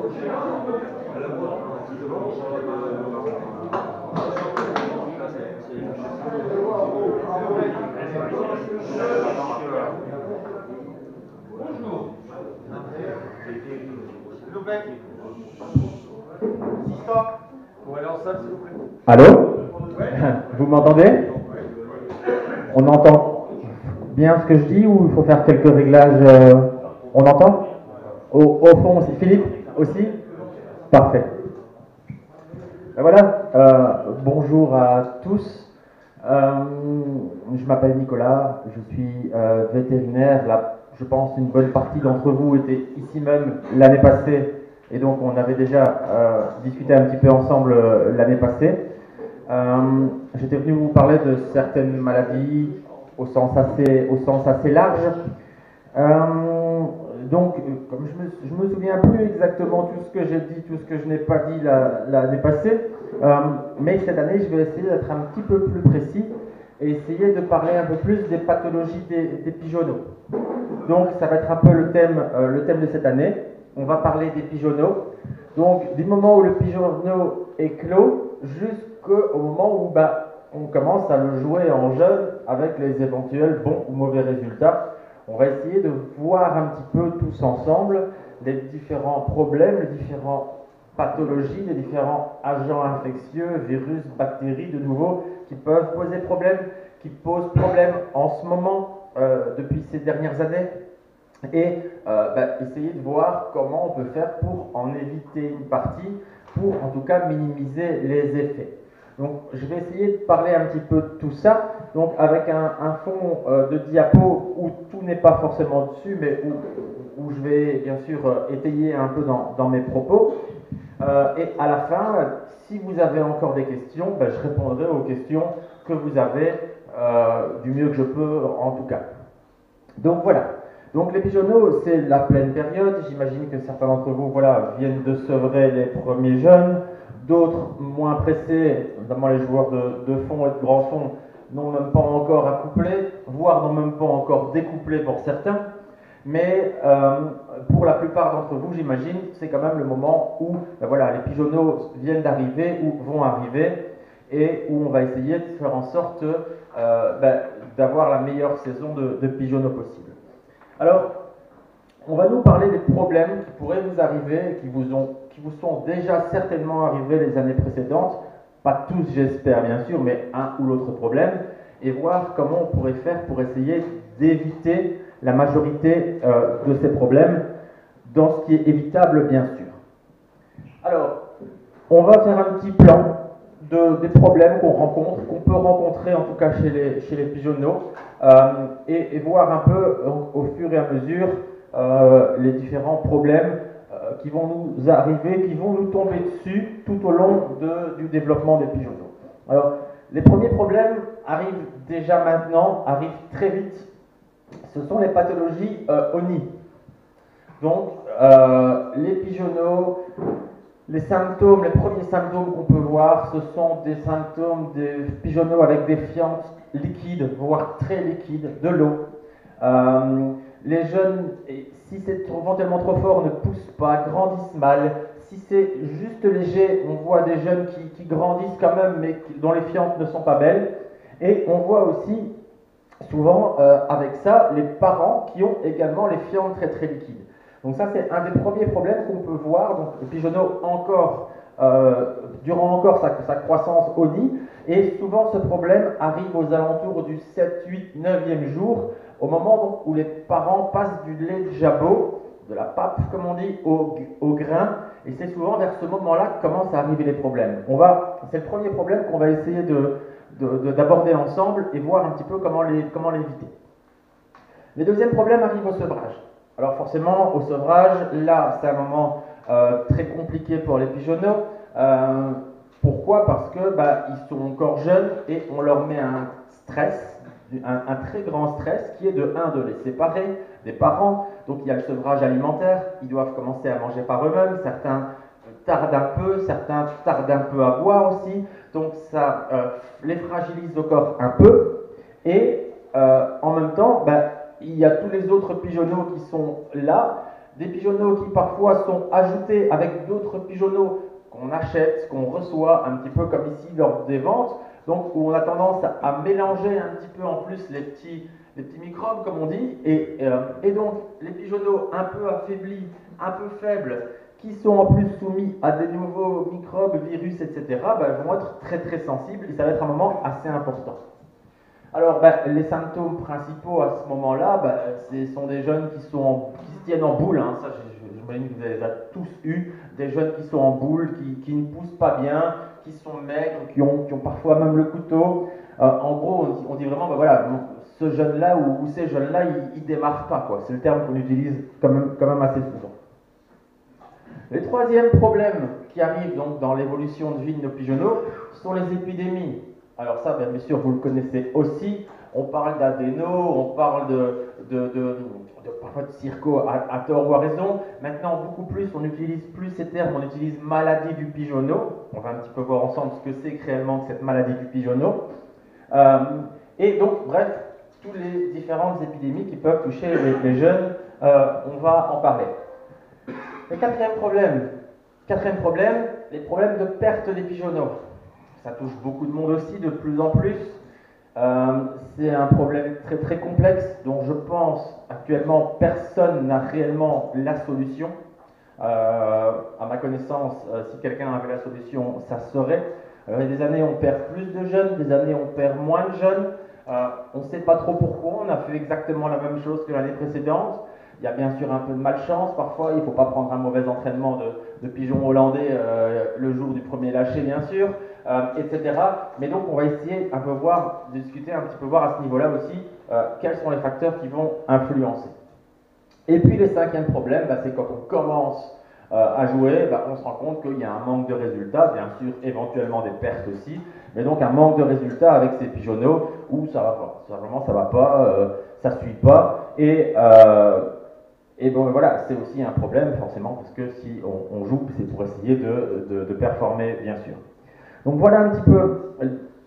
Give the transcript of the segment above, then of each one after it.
Bonjour. S'il vous plaît. Pour aller en salle, s'il vous plaît. Allô? Vous m'entendez? On entend bien ce que je dis ou il faut faire quelques réglages? On entend? Au fond aussi. Philippe aussi? Parfait. Ben voilà, bonjour à tous. Je m'appelle Nicolas, je suis vétérinaire. Là, je pense une bonne partie d'entre vous étaient ici même l'année passée et donc on avait déjà discuté un petit peu ensemble l'année passée. J'étais venu vous parler de certaines maladies au sens assez large. Donc, comme je me souviens plus exactement tout ce que j'ai dit, tout ce que je n'ai pas dit l'année passée, mais cette année, je vais essayer d'être un petit peu plus précis et essayer de parler un peu plus des pathologies des pigeonneaux. Donc, ça va être un peu le thème de cette année. On va parler des pigeonneaux. Donc, du moment où le pigeonneau est clos jusqu'au moment où on commence à le jouer en jeune avec les éventuels bons ou mauvais résultats. On va essayer de voir un petit peu tous ensemble les différents problèmes, les différentes pathologies, les différents agents infectieux, virus, bactéries de nouveau, qui peuvent poser problème, qui posent problème en ce moment, depuis ces dernières années, et essayer de voir comment on peut faire pour en éviter une partie, pour en tout cas minimiser les effets. Donc je vais essayer de parler un petit peu de tout ça, donc avec un fond de diapo où tout n'est pas forcément dessus, mais où je vais bien sûr étayer un peu dans mes propos. Et à la fin, si vous avez encore des questions, je répondrai aux questions que vous avez du mieux que je peux en tout cas. Donc voilà. Donc les pigeonneaux, c'est la pleine période. J'imagine que certains d'entre vous viennent de sevrer les premiers jeunes. D'autres, moins pressés, notamment les joueurs de fond et de grand fond, n'ont même pas encore accouplé, voire n'ont même pas encore découplé pour certains. Mais pour la plupart d'entre vous, j'imagine, c'est quand même le moment où les pigeonneaux viennent d'arriver ou vont arriver et où on va essayer de faire en sorte d'avoir la meilleure saison de pigeonneaux possible. Alors, on va nous parler des problèmes qui pourraient vous arriver, qui vous sont déjà certainement arrivés les années précédentes, pas tous j'espère bien sûr, mais un ou l'autre problème, et voir comment on pourrait faire pour essayer d'éviter la majorité de ces problèmes dans ce qui est évitable bien sûr. Alors, on va faire un petit plan des problèmes qu'on peut rencontrer en tout cas chez les pigeonneaux, et voir un peu au fur et à mesure les différents problèmes qui vont nous arriver, qui vont nous tomber dessus tout au long du développement des pigeonneaux. Alors, les premiers problèmes arrivent déjà maintenant, arrivent très vite. Ce sont les pathologies au nid. Donc, les pigeonneaux, les premiers symptômes qu'on peut voir, ce sont des symptômes des pigeonneaux avec des fientes liquides, voire très liquides, de l'eau. Les jeunes, si c'est éventuellement trop fort, ne poussent pas, grandissent mal. Si c'est juste léger, on voit des jeunes qui grandissent quand même, mais dont les fientes ne sont pas belles. Et on voit aussi, souvent, avec ça, les parents qui ont également les fientes très très liquides. Donc ça, c'est un des premiers problèmes qu'on peut voir. Donc le pigeonneau durant encore sa croissance au nid, et souvent ce problème arrive aux alentours du 7, 8, 9e jour, au moment où les parents passent du lait de jabot, de la pape comme on dit, au grain, et c'est souvent vers ce moment-là que commencent à arriver les problèmes. C'est le premier problème qu'on va essayer d'aborder ensemble et voir un petit peu comment l'éviter. Le deuxième problème arrive au sevrage. Alors forcément, au sevrage, là, c'est un moment très compliqué pour les pigeonneaux. Pourquoi? Parce que ils sont encore jeunes et on leur met un stress, un très grand stress qui est de les séparer des parents. Donc il y a le sevrage alimentaire, ils doivent commencer à manger par eux-mêmes, certains tardent un peu, certains tardent un peu à boire aussi. Donc ça les fragilise encore un peu. Et en même temps, il y a tous les autres pigeonneaux qui sont là, des pigeonneaux qui parfois sont ajoutés avec d'autres pigeonneaux qu'on achète, qu'on reçoit, un petit peu comme ici lors des ventes, donc où on a tendance à mélanger un petit peu en plus les petits microbes, comme on dit, et donc les pigeonneaux un peu affaiblis, un peu faibles, qui sont en plus soumis à des nouveaux microbes, virus, etc., vont être très très sensibles et ça va être un moment assez important. Alors, les symptômes principaux à ce moment-là, ce sont des jeunes qui se tiennent en boule, hein, ça j'imagine que vous les avez tous eus, des jeunes qui sont en boule, qui ne poussent pas bien, qui sont maigres, qui ont parfois même le couteau. En gros, on dit vraiment, voilà, ce jeune-là ou ces jeunes-là, ils ne démarrent pas, quoi. C'est le terme qu'on utilise quand même assez souvent. Les troisièmes problèmes qui arrivent donc dans l'évolution de vie de nos pigeonneaux sont les épidémies. Alors ça, bien sûr, vous le connaissez aussi. On parle d'adéno, on parle parfois de circo à tort ou à raison. Maintenant, beaucoup plus, on n'utilise plus ces termes, on utilise maladie du pigeonneau. On va un petit peu voir ensemble ce que c'est réellement que cette maladie du pigeonneau. Et donc, bref, toutes les différentes épidémies qui peuvent toucher les jeunes, on va en parler. Le quatrième problème, les problèmes de perte des pigeonneaux. Ça touche beaucoup de monde aussi, de plus en plus. C'est un problème très très complexe dont je pense actuellement personne n'a réellement la solution. À ma connaissance, si quelqu'un avait la solution, ça serait. Alors, il y a des années on perd plus de jeunes, des années on perd moins de jeunes. On ne sait pas trop pourquoi, on a fait exactement la même chose que l'année précédente. Il y a bien sûr un peu de malchance parfois, il ne faut pas prendre un mauvais entraînement de pigeon hollandais le jour du premier lâcher bien sûr, etc. Mais donc on va essayer un peu discuter un petit peu voir à ce niveau-là aussi quels sont les facteurs qui vont influencer. Et puis le cinquième problème, c'est quand on commence à jouer, on se rend compte qu'il y a un manque de résultats, bien sûr éventuellement des pertes aussi, mais donc un manque de résultats avec ces pigeonneaux où ça va pas, simplement ça va pas, ça suit pas, et bon, voilà, c'est aussi un problème forcément parce que si on joue, c'est pour essayer de performer, bien sûr. Donc voilà un petit peu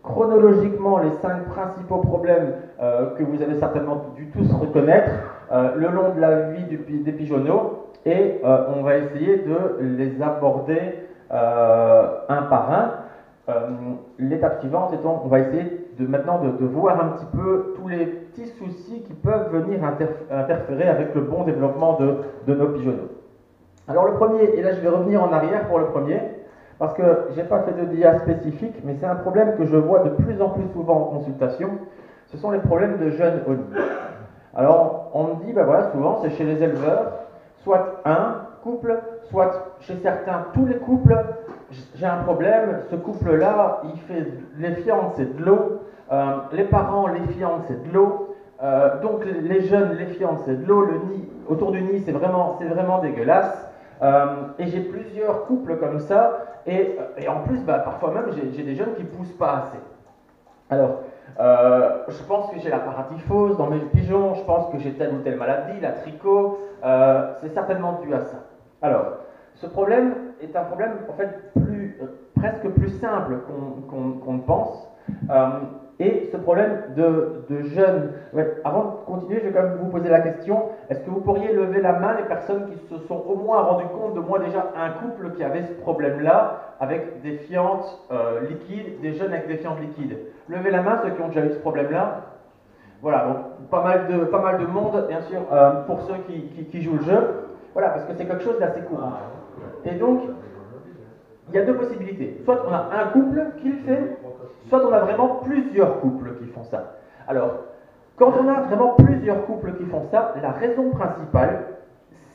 chronologiquement les 5 principaux problèmes que vous avez certainement dû tous reconnaître le long de la vie des pigeonneaux, et on va essayer de les aborder un par un. L'étape suivante étant, on va essayer maintenant de voir un petit peu tous les petits soucis qui peuvent venir interférer avec le bon développement de nos pigeonneaux. Alors le premier, et là je vais revenir en arrière pour le premier, parce que je n'ai pas fait de dia spécifique, mais c'est un problème que je vois de plus en plus souvent en consultation, ce sont les problèmes de jeunes au nid. Alors on me dit, voilà, souvent c'est chez les éleveurs, soit un couple, soit chez certains tous les couples. J'ai un problème, ce couple-là, les fientes c'est de l'eau, les parents, les fientes c'est de l'eau, donc les jeunes, les fientes c'est de l'eau, le nid, autour du nid c'est vraiment dégueulasse, et j'ai plusieurs couples comme ça, et en plus parfois même j'ai des jeunes qui ne poussent pas assez. Alors, je pense que j'ai la paratyphose dans mes pigeons, je pense que j'ai telle ou telle maladie, la tricot, c'est certainement dû à ça. Alors, ce problème est un problème en fait presque plus simple qu'on ne pense. Et ce problème de jeunes, avant de continuer, je vais quand même vous poser la question, est-ce que vous pourriez lever la main les personnes qui se sont au moins rendues compte de moi déjà un couple qui avait ce problème-là avec des fientes liquides, des jeunes avec des fientes liquides? Levez la main ceux qui ont déjà eu ce problème-là. Voilà, donc pas mal de monde, bien sûr, pour ceux qui jouent le jeu. Voilà, parce que c'est quelque chose d'assez courant. Et donc, il y a deux possibilités. Soit on a un couple qui le fait, soit on a vraiment plusieurs couples qui font ça. Alors, quand on a vraiment plusieurs couples qui font ça, la raison principale,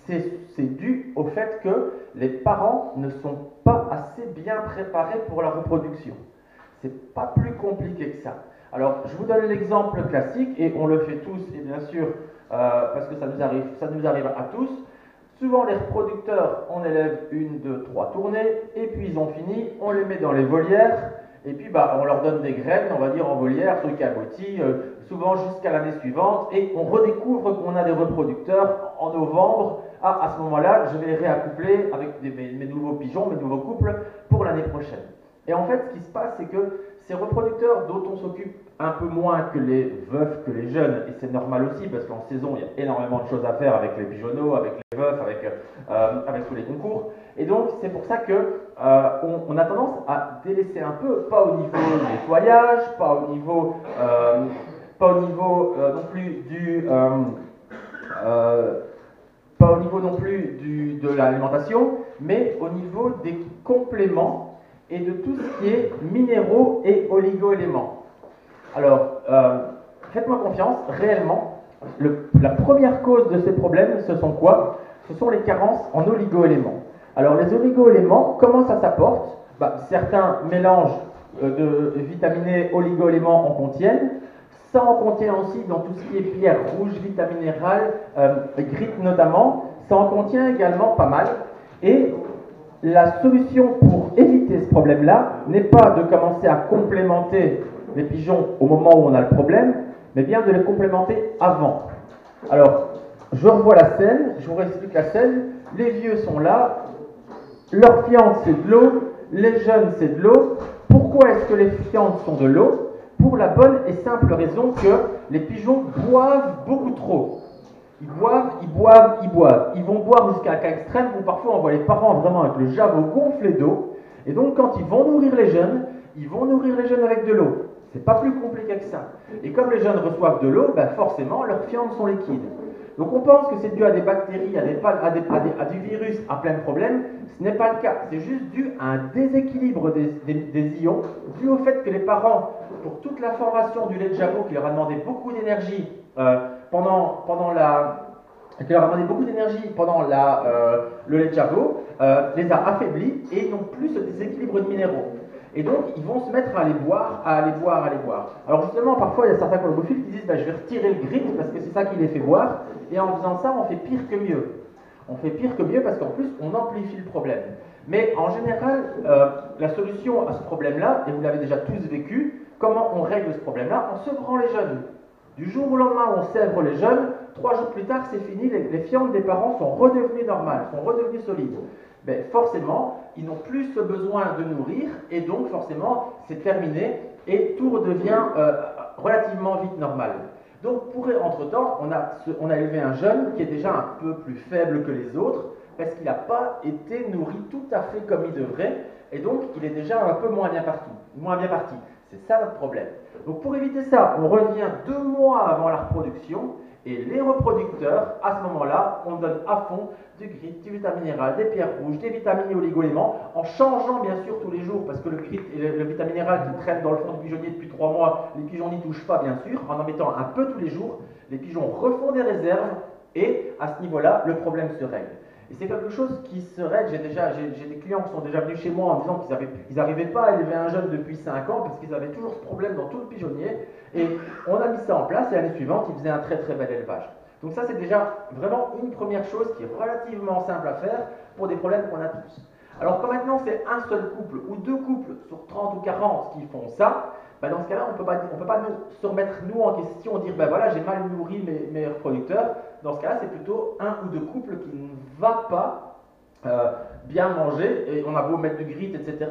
c'est dû au fait que les parents ne sont pas assez bien préparés pour la reproduction. C'est pas plus compliqué que ça. Alors, je vous donne l'exemple classique, et on le fait tous, et bien sûr, parce que ça nous arrive à tous. Souvent, les reproducteurs, on élève 1, 2, 3 tournées, et puis ils ont fini, on les met dans les volières, et puis on leur donne des graines, on va dire en volière, sur le cagotis, souvent jusqu'à l'année suivante, et on redécouvre qu'on a des reproducteurs en novembre. À ce moment-là, je vais les réaccoupler avec mes nouveaux pigeons, mes nouveaux couples, pour l'année prochaine. Et en fait, ce qui se passe, c'est que Ces reproducteurs dont on s'occupe un peu moins que les veufs, que les jeunes, et c'est normal aussi parce qu'en saison il y a énormément de choses à faire avec les pigeonneaux, avec les veufs, avec tous les concours. Et donc c'est pour ça que on a tendance à délaisser un peu, pas au niveau du nettoyage, pas au niveau non plus pas au niveau non plus de l'alimentation, mais au niveau des compléments et de tout ce qui est minéraux et oligo-éléments. Alors, faites-moi confiance, réellement, la première cause de ces problèmes, ce sont quoi? Ce sont les carences en oligo-éléments. Alors, les oligo-éléments, comment ça s'apporte? Certains mélanges de vitaminés oligo-éléments en contiennent. Ça en contient aussi dans tout ce qui est pierre rouge, vitamine minérale, grite notamment. Ça en contient également pas mal. Et la solution pour éviter ce problème-là n'est pas de commencer à complémenter les pigeons au moment où on a le problème, mais bien de les complémenter avant. Alors, je revois la scène, je vous réexplique la scène. Les vieux sont là, leur fiente c'est de l'eau, les jeunes c'est de l'eau. Pourquoi est-ce que les fientes sont de l'eau? Pour la bonne et simple raison que les pigeons boivent beaucoup trop. Ils boivent, ils boivent, ils boivent. Ils vont boire jusqu'à un cas extrême où parfois on voit les parents vraiment avec le jabot gonflé d'eau. Et donc quand ils vont nourrir les jeunes, ils vont nourrir les jeunes avec de l'eau. C'est pas plus compliqué que ça. Et comme les jeunes reçoivent de l'eau, forcément leurs fientes sont liquides. Donc on pense que c'est dû à des bactéries, à du virus, à plein de problèmes. Ce n'est pas le cas. C'est juste dû à un déséquilibre des ions, dû au fait que les parents, pour toute la formation du lait de jabot qui leur a demandé beaucoup d'énergie le lait de jabot, les a affaiblis et n'ont plus ce déséquilibre de minéraux. Et donc, ils vont se mettre à aller boire, à aller boire, à aller boire. Alors justement, parfois, il y a certains colobophiles qui disent je vais retirer le grit parce que c'est ça qui les fait boire. Et en faisant ça, on fait pire que mieux. On fait pire que mieux parce qu'en plus, on amplifie le problème. Mais en général, la solution à ce problème-là, et vous l'avez déjà tous vécu, comment on règle ce problème-là? En sevrant les jeunes. Du jour au lendemain, on sèvre les jeunes, 3 jours plus tard, c'est fini, les fientes des parents sont redevenues normales, sont redevenues solides. Forcément, ils n'ont plus ce besoin de nourrir, et donc forcément, c'est terminé, et tout redevient relativement vite normal. Donc, entre-temps, on a élevé un jeune qui est déjà un peu plus faible que les autres, parce qu'il n'a pas été nourri tout à fait comme il devrait, et donc il est déjà un peu moins bien parti. C'est ça notre problème. Donc pour éviter ça, on revient 2 mois avant la reproduction, et les reproducteurs, à ce moment-là, on donne à fond du grit, du vitamine minéral, des pierres rouges, des vitamines et oligo-éléments, en changeant bien sûr tous les jours, parce que le grit et le vitamine minéral qui traîne dans le fond du pigeonnier depuis 3 mois, les pigeons n'y touchent pas bien sûr, en mettant un peu tous les jours, les pigeons refont des réserves, et à ce niveau-là, le problème se règle. Et c'est quelque chose qui se règle. J'ai des clients qui sont déjà venus chez moi en disant qu'ils n'arrivaient pas à élever un jeune depuis 5 ans parce qu'ils avaient toujours ce problème dans tout le pigeonnier. Et on a mis ça en place et l'année suivante, ils faisaient un très très bel élevage. Donc ça, c'est déjà vraiment une première chose qui est relativement simple à faire pour des problèmes qu'on a tous. Alors quand maintenant c'est un seul couple ou 2 couples sur 30 ou 40 qui font ça, dans ce cas-là, on ne peut pas se remettre nous en question, dire voilà, j'ai mal nourri mes reproducteurs. Dans ce cas-là, c'est plutôt 1 ou 2 couples qui ne va pas bien manger, et on a beau mettre du grit, etc.,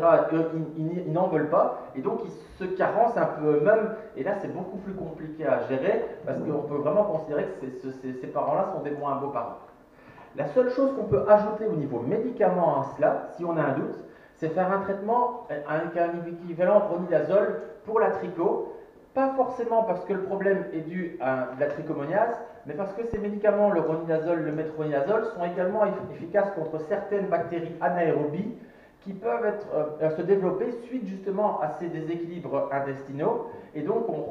ils n'en veulent pas, et donc ils se carencent un peu eux-mêmes, et là c'est beaucoup plus compliqué à gérer, parce qu'on peut vraiment considérer que ces parents-là sont des moins beaux parents. La seule chose qu'on peut ajouter au niveau médicament à cela, si on a un doute, c'est faire un traitement avec un équivalent ronidazole pour la tricho, pas forcément parce que le problème est dû à de la trichomoniase, mais parce que ces médicaments, le ronidazole, le métronidazole, sont également efficaces contre certaines bactéries anaérobies qui peuvent se développer suite justement à ces déséquilibres intestinaux, et donc on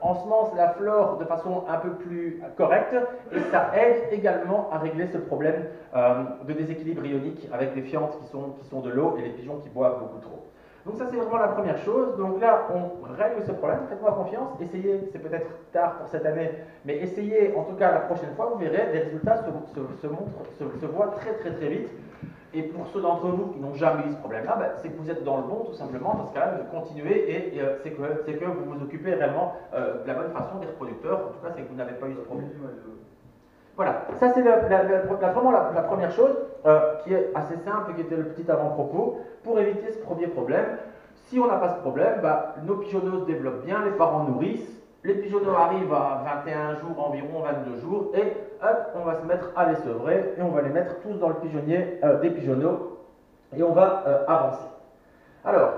ensemence la flore de façon un peu plus correcte, et ça aide également à régler ce problème de déséquilibre ionique avec des fientes qui sont de l'eau et les pigeons qui boivent beaucoup trop. Donc ça c'est vraiment la première chose. Donc là on règle ce problème, faites-moi confiance, essayez, c'est peut-être tard pour cette année, mais essayez en tout cas la prochaine fois, vous verrez, les résultats se voient très très très vite. Et pour ceux d'entre vous qui n'ont jamais eu ce problème-là, c'est que vous êtes dans le bon tout simplement. Dans ce cas-là, vous continuez et c'est que vous vous occupez réellement de la bonne façon des reproducteurs. En tout cas, c'est que vous n'avez pas eu ce problème. Voilà, ça c'est vraiment la première chose qui est assez simple, qui était le petit avant-propos, pour éviter ce premier problème. Si on n'a pas ce problème, nos pigeonneaux se développent bien, les parents nourrissent, les pigeonneaux arrivent à 21 jours environ, 22 jours, et hop, on va se mettre à les sevrer, et on va les mettre tous dans le pigeonnier des pigeonneaux, et on va avancer. Alors,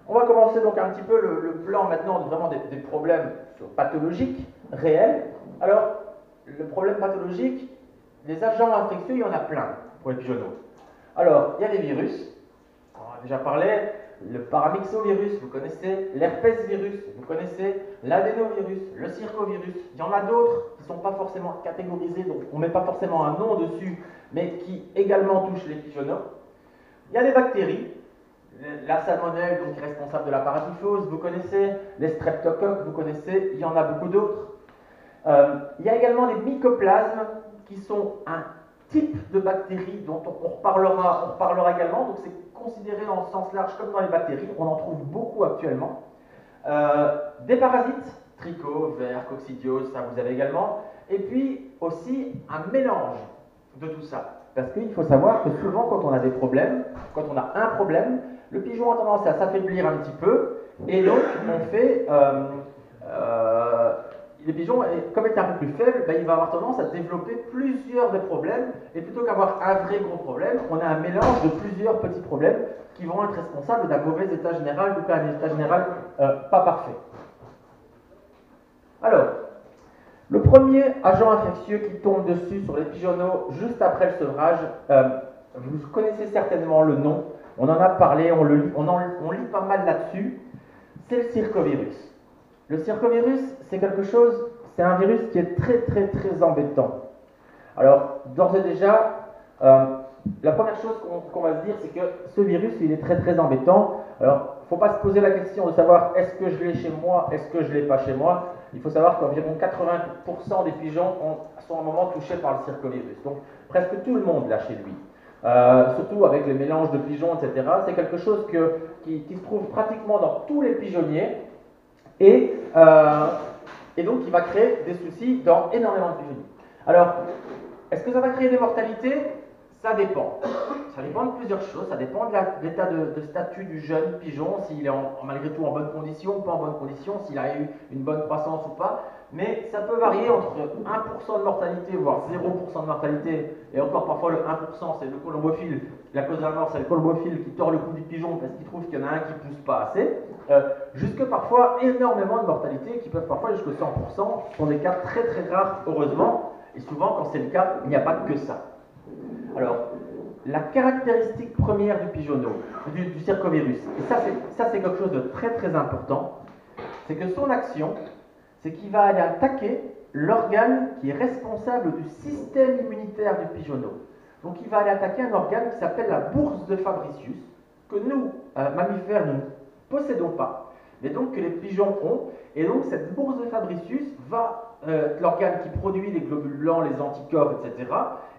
on va commencer donc un petit peu le plan maintenant vraiment des problèmes pathologiques, réels. Alors, le problème pathologique, les agents infectieux, il y en a plein pour les pigeonneaux. Alors, il y a des virus, on en a déjà parlé, le paramyxovirus, vous connaissez, l'herpès virus, vous connaissez, l'adénovirus, le circovirus. Il y en a d'autres qui ne sont pas forcément catégorisés, donc on ne met pas forcément un nom dessus, mais qui également touchent les pigeonneaux. Il y a des bactéries, la salmonelle, donc responsable de la paratyphose, vous connaissez, les streptocoques, vous connaissez, il y en a beaucoup d'autres. Il y a également des mycoplasmes qui sont un type de bactéries dont on reparlera également, donc c'est considéré en sens large comme dans les bactéries, on en trouve beaucoup actuellement. Des parasites, trichos, vers, coccidiose, ça vous avez également, et puis aussi un mélange de tout ça. Parce qu'il faut savoir que souvent quand on a des problèmes, quand on a un problème, le pigeon a tendance à s'affaiblir un petit peu, et donc on fait... le pigeon, comme il est un peu plus faible, il va avoir tendance à développer plusieurs des problèmes, et plutôt qu'avoir un vrai gros problème, on a un mélange de plusieurs petits problèmes qui vont être responsables d'un mauvais état général, ou d'un état général pas parfait. Alors, le premier agent infectieux qui tombe dessus sur les pigeonneaux juste après le sevrage, vous connaissez certainement le nom, on en a parlé, on lit pas mal là-dessus, c'est le circovirus. Le circovirus, c'est un virus qui est très très très embêtant. Alors, d'ores et déjà, la première chose qu'on va se dire, c'est que ce virus, il est très très embêtant. Alors, il ne faut pas se poser la question de savoir est-ce que je l'ai chez moi, est-ce que je ne l'ai pas chez moi. Il faut savoir qu'environ 80% des pigeons sont à un moment touchés par le circovirus. Donc, presque tout le monde l'a chez lui. Surtout avec les mélanges de pigeons, etc. C'est quelque chose qui se trouve pratiquement dans tous les pigeonniers. Et donc, il va créer des soucis dans énormément de pigeonniers. Alors, est-ce que ça va créer des mortalités? Ça dépend. Ça dépend de plusieurs choses. Ça dépend de l'état de statut du jeune pigeon, s'il est malgré tout en bonne condition ou pas en bonne condition, s'il a eu une bonne croissance ou pas. Mais ça peut varier entre 1% de mortalité, voire 0% de mortalité, et encore parfois le 1%, c'est le colombophile. La cause de la mort, c'est le colombophile qui tord le cou du pigeon parce qu'il trouve qu'il y en a un qui ne pousse pas assez. Jusque parfois énormément de mortalité, qui peuvent parfois jusqu'à 100%, ce sont des cas très très rares, heureusement, et souvent quand c'est le cas, il n'y a pas que ça. Alors, la caractéristique première du pigeonneau, du circovirus, et ça c'est quelque chose de très très important, c'est que son action, c'est qu'il va aller attaquer l'organe qui est responsable du système immunitaire du pigeonneau. Donc il va aller attaquer un organe qui s'appelle la bourse de Fabricius, que nous, mammifères, nous ne possédons pas, mais donc que les pigeons ont. Et donc cette bourse de Fabricius va être l'organe qui produit les globules blancs, les anticorps, etc.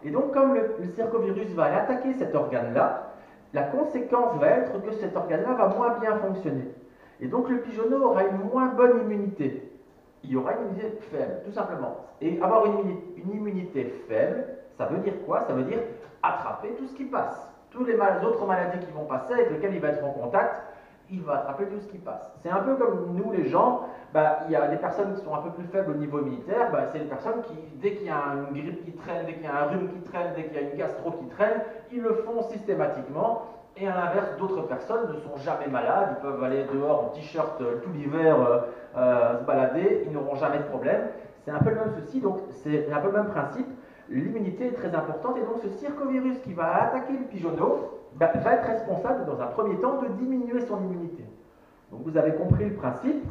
Et donc comme le circovirus va aller attaquer cet organe-là, la conséquence va être que cet organe-là va moins bien fonctionner. Et donc le pigeonneau aura une moins bonne immunité. Il y aura une immunité faible, tout simplement. Et avoir une immunité faible, ça veut dire quoi? Ça veut dire attraper tout ce qui passe. Toutes les autres maladies qui vont passer, avec lesquelles il va être en contact, il va attraper tout ce qui passe. C'est un peu comme nous les gens, il y a des personnes qui sont un peu plus faibles au niveau immunitaire, c'est les personnes qui, dès qu'il y a une grippe qui traîne, dès qu'il y a un rhume qui traîne, dès qu'il y a une gastro qui traîne, ils le font systématiquement. Et à l'inverse, d'autres personnes ne sont jamais malades, ils peuvent aller dehors en t-shirt tout l'hiver se balader, ils n'auront jamais de problème. C'est un peu le même souci, donc c'est un peu le même principe. L'immunité est très importante et donc ce circovirus qui va attaquer le pigeonneau va être responsable dans un premier temps de diminuer son immunité. Donc vous avez compris le principe.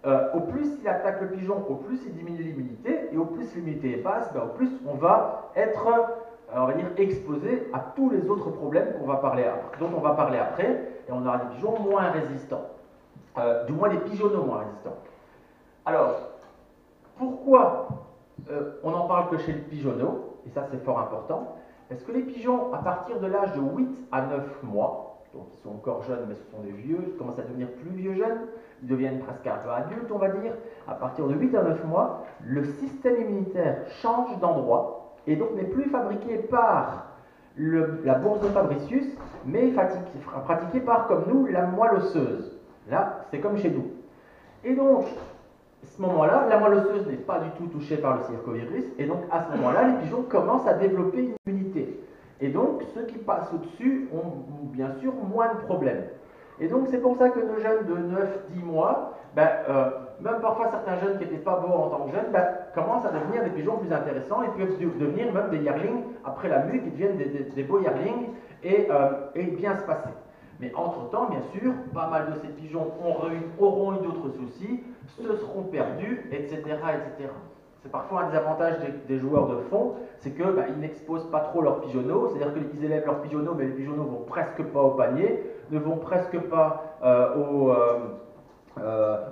Au plus il attaque le pigeon, au plus il diminue l'immunité et au plus l'immunité est basse, au plus on va être on va dire exposé à tous les autres problèmes dont on va parler après, et on aura des pigeons moins résistants, du moins des pigeonneaux moins résistants. Alors, pourquoi on n'en parle que chez le pigeonneau, et ça c'est fort important, parce que les pigeons, à partir de l'âge de 8 à 9 mois, donc ils sont encore jeunes, mais ce sont des vieux, ils commencent à devenir plus vieux jeunes, ils deviennent presque un peu adultes, on va dire, à partir de 8 à 9 mois, le système immunitaire change d'endroit, et donc n'est plus fabriqué par la bourse de Fabricius, mais pratiqué par, comme nous, la moelle osseuse. Là, c'est comme chez nous. Et donc, à ce moment-là, la moelle osseuse n'est pas du tout touchée par le circovirus, et donc à ce moment-là, les pigeons commencent à développer une immunité. Et donc, ceux qui passent au-dessus ont bien sûr moins de problèmes. Et donc, c'est pour ça que nos jeunes de 9-10 mois, même parfois certains jeunes qui n'étaient pas beaux en tant que jeunes, commencent à devenir des pigeons plus intéressants et peuvent devenir même des yearlings après la mue qui deviennent des beaux yearlings et bien se passer. Mais entre-temps, bien sûr, pas mal de ces pigeons auront eu d'autres soucis, se seront perdus, etc. etc. C'est parfois un des avantages des joueurs de fond, c'est qu'ils n'exposent pas trop leurs pigeonneaux, c'est-à-dire qu'ils élèvent leurs pigeonneaux, mais les pigeonneaux vont presque pas au panier, ne vont presque pas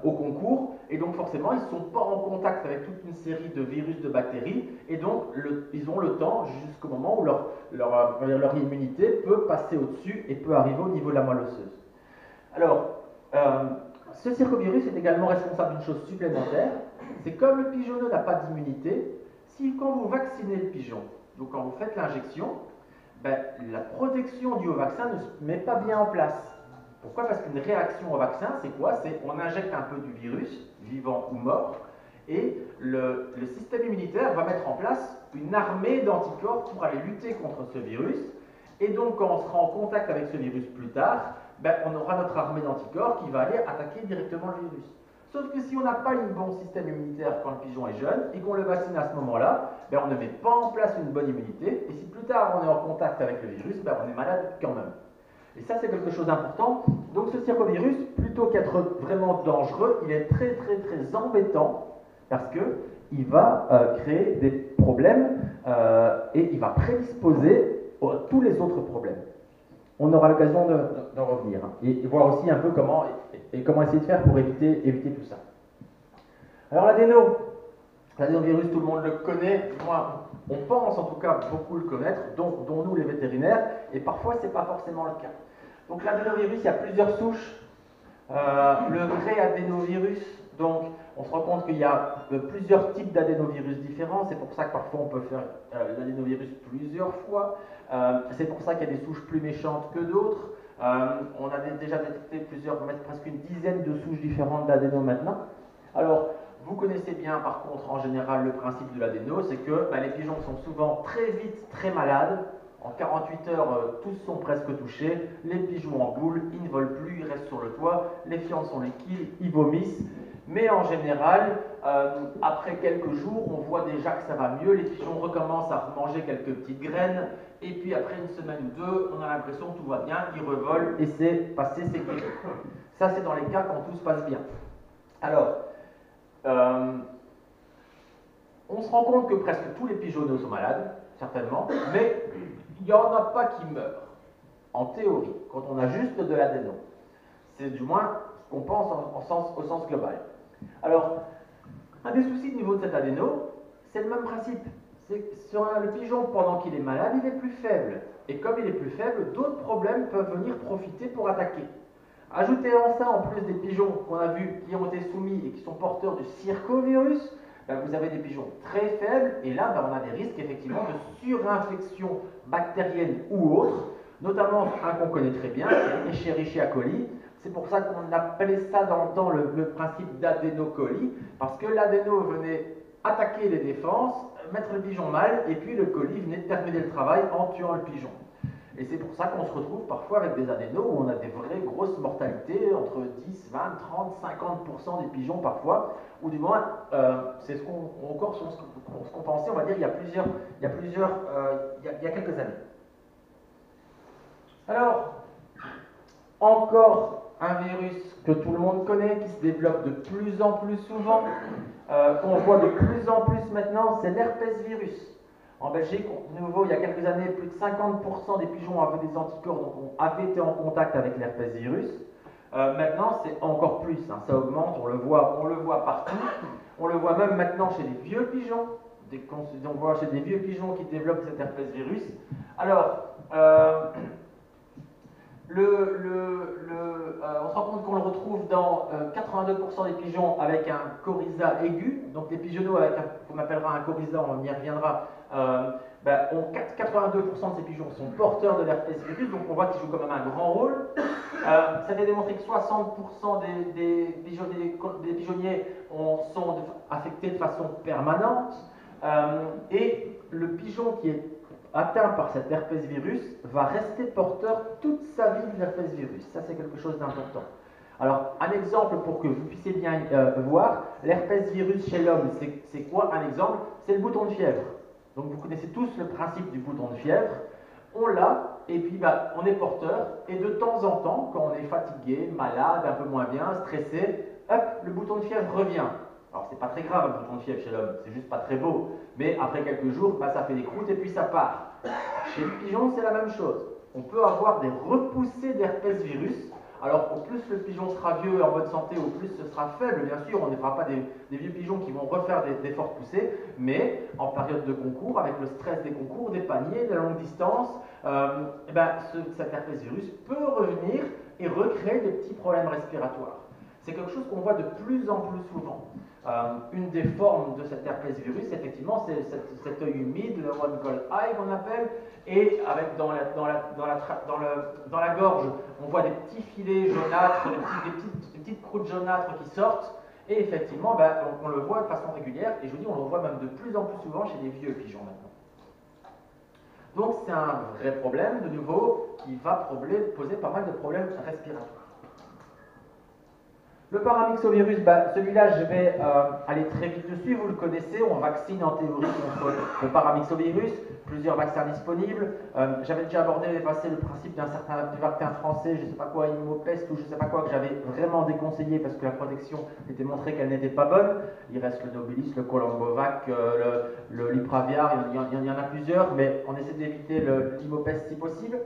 au concours, et donc forcément ils ne sont pas en contact avec toute une série de virus, de bactéries, et donc ils ont le temps jusqu'au moment où leur immunité peut passer au-dessus et peut arriver au niveau de la moelle osseuse. Alors, ce circovirus est également responsable d'une chose supplémentaire, c'est comme le pigeonneau n'a pas d'immunité, si quand vous vaccinez le pigeon, donc quand vous faites l'injection, la protection due au vaccin ne se met pas bien en place. Pourquoi? Parce qu'une réaction au vaccin, c'est quoi? C'est on injecte un peu du virus, vivant ou mort, et le système immunitaire va mettre en place une armée d'anticorps pour aller lutter contre ce virus. Et donc, quand on sera en contact avec ce virus plus tard, on aura notre armée d'anticorps qui va aller attaquer directement le virus. Sauf que si on n'a pas un bon système immunitaire quand le pigeon est jeune et qu'on le vaccine à ce moment-là, on ne met pas en place une bonne immunité. Et si plus tard on est en contact avec le virus, on est malade quand même. Et ça, c'est quelque chose d'important. Donc ce circovirus, plutôt qu'être vraiment dangereux, il est très très très embêtant parce qu'il va créer des problèmes et il va prédisposer à tous les autres problèmes. On aura l'occasion d'en revenir et voir aussi un peu comment essayer de faire pour éviter tout ça. Alors l'adénovirus, tout le monde le connaît. Moi, on pense en tout cas beaucoup le connaître, dont nous les vétérinaires, et parfois ce n'est pas forcément le cas. Donc l'adénovirus, il y a plusieurs souches. Le vrai adénovirus, donc on se rend compte qu'il y a plusieurs types d'adénovirus différents, c'est pour ça que parfois on peut faire l'adénovirus plusieurs fois, c'est pour ça qu'il y a des souches plus méchantes que d'autres. On a déjà détecté presque une dizaine de souches différentes d'adéno maintenant. Alors, vous connaissez bien par contre en général le principe de l'adéno, c'est que les pigeons sont souvent très vite très malades. En 48 heures, tous sont presque touchés, les pigeons en boule, ils ne volent plus, ils restent sur le toit, les fientes sont liquides, ils vomissent. Mais en général, après quelques jours, on voit déjà que ça va mieux, les pigeons recommencent à manger quelques petites graines, et puis après une semaine ou deux, on a l'impression que tout va bien, ils revolent, et c'est passé, c'est guéri. Ça, c'est dans les cas quand tout se passe bien. Alors, on se rend compte que presque tous les pigeonneaux sont malades, certainement, mais il n'y en a pas qui meurent, en théorie, quand on a juste de l'adéno. C'est du moins ce qu'on pense au sens global. Alors, un des soucis au niveau de cet adéno, c'est le même principe. C'est que sur le pigeon, pendant qu'il est malade, il est plus faible. Et comme il est plus faible, d'autres problèmes peuvent venir profiter pour attaquer. Ajoutez en ça, en plus des pigeons qu'on a vus, qui ont été soumis et qui sont porteurs du circovirus, vous avez des pigeons très faibles, et là, on a des risques effectivement de surinfection bactérienne ou autre, notamment un qu'on connaît très bien, c'est Escherichia coli. C'est pour ça qu'on appelait ça dans le temps le principe d'adénocolie, parce que l'adéno venait attaquer les défenses, mettre le pigeon mal, et puis le colis venait terminer le travail en tuant le pigeon. Et c'est pour ça qu'on se retrouve parfois avec des adénos où on a des vraies grosses mortalités, entre 10, 20, 30, 50% des pigeons parfois, ou du moins, c'est ce qu'on pensait, on va dire, il y a quelques années. Alors, encore un virus que tout le monde connaît, qui se développe de plus en plus souvent, qu'on voit de plus en plus maintenant, c'est l'herpès virus. En Belgique, de nouveau, il y a quelques années, plus de 50% des pigeons avaient des anticorps, donc avaient été en contact avec l'herpès virus. Maintenant, c'est encore plus, ça augmente, on le voit partout. On le voit même maintenant chez les vieux pigeons. On voit chez des vieux pigeons qui développent cet herpès virus. Alors, On se rend compte qu'on le retrouve dans 82% des pigeons avec un coryza aigu, donc les pigeonneaux avec qu'on appellera un coryza, on y reviendra, 82% de ces pigeons sont porteurs de l'herpès virus, donc on voit qu'ils jouent quand même un grand rôle. Ça a été démontré que 60% des pigeonniers sont affectés de façon permanente, et le pigeon qui est atteint par cet herpès virus va rester porteur toute sa vie de l'herpès virus. Ça, c'est quelque chose d'important. Alors, un exemple pour que vous puissiez bien voir, l'herpès virus chez l'homme, c'est quoi un exemple? C'est le bouton de fièvre. Donc, vous connaissez tous le principe du bouton de fièvre. On l'a, et puis on est porteur, et de temps en temps, quand on est fatigué, malade, un peu moins bien, stressé, hop, le bouton de fièvre revient. Alors, c'est pas très grave un bouton de fièvre chez l'homme, c'est juste pas très beau. Mais après quelques jours, ça fait des croûtes et puis ça part. Chez le pigeon, c'est la même chose. On peut avoir des repoussées d'herpès virus. Alors, au plus le pigeon sera vieux et en bonne santé, au plus ce sera faible. Bien sûr, on ne fera pas des vieux pigeons qui vont refaire des fortes poussées. Mais en période de concours, avec le stress des concours, des paniers, de la longue distance, cet herpès virus peut revenir et recréer des petits problèmes respiratoires. C'est quelque chose qu'on voit de plus en plus souvent. Une des formes de cet herpès virus, effectivement, c'est cet œil humide, le one cold eye qu'on appelle, et avec dans la gorge, on voit des petits filets jaunâtres, des petites croûtes jaunâtres qui sortent, et effectivement, on le voit de façon régulière, et je vous dis, on le voit même de plus en plus souvent chez les vieux pigeons maintenant. Donc c'est un vrai problème, de nouveau, qui va poser pas mal de problèmes respiratoires. Le paramyxovirus, celui-là, je vais aller très vite dessus, vous le connaissez, on vaccine en théorie contre le paramyxovirus, plusieurs vaccins disponibles. J'avais déjà abordé le principe du vaccin français, je ne sais pas quoi, Imopest ou je ne sais pas quoi, que j'avais vraiment déconseillé parce que la protection était montrée qu'elle n'était pas bonne. Il reste le Nobilis, le Colombovac, le Lipraviar, il y en a plusieurs, mais on essaie d'éviter l'Imopest si possible.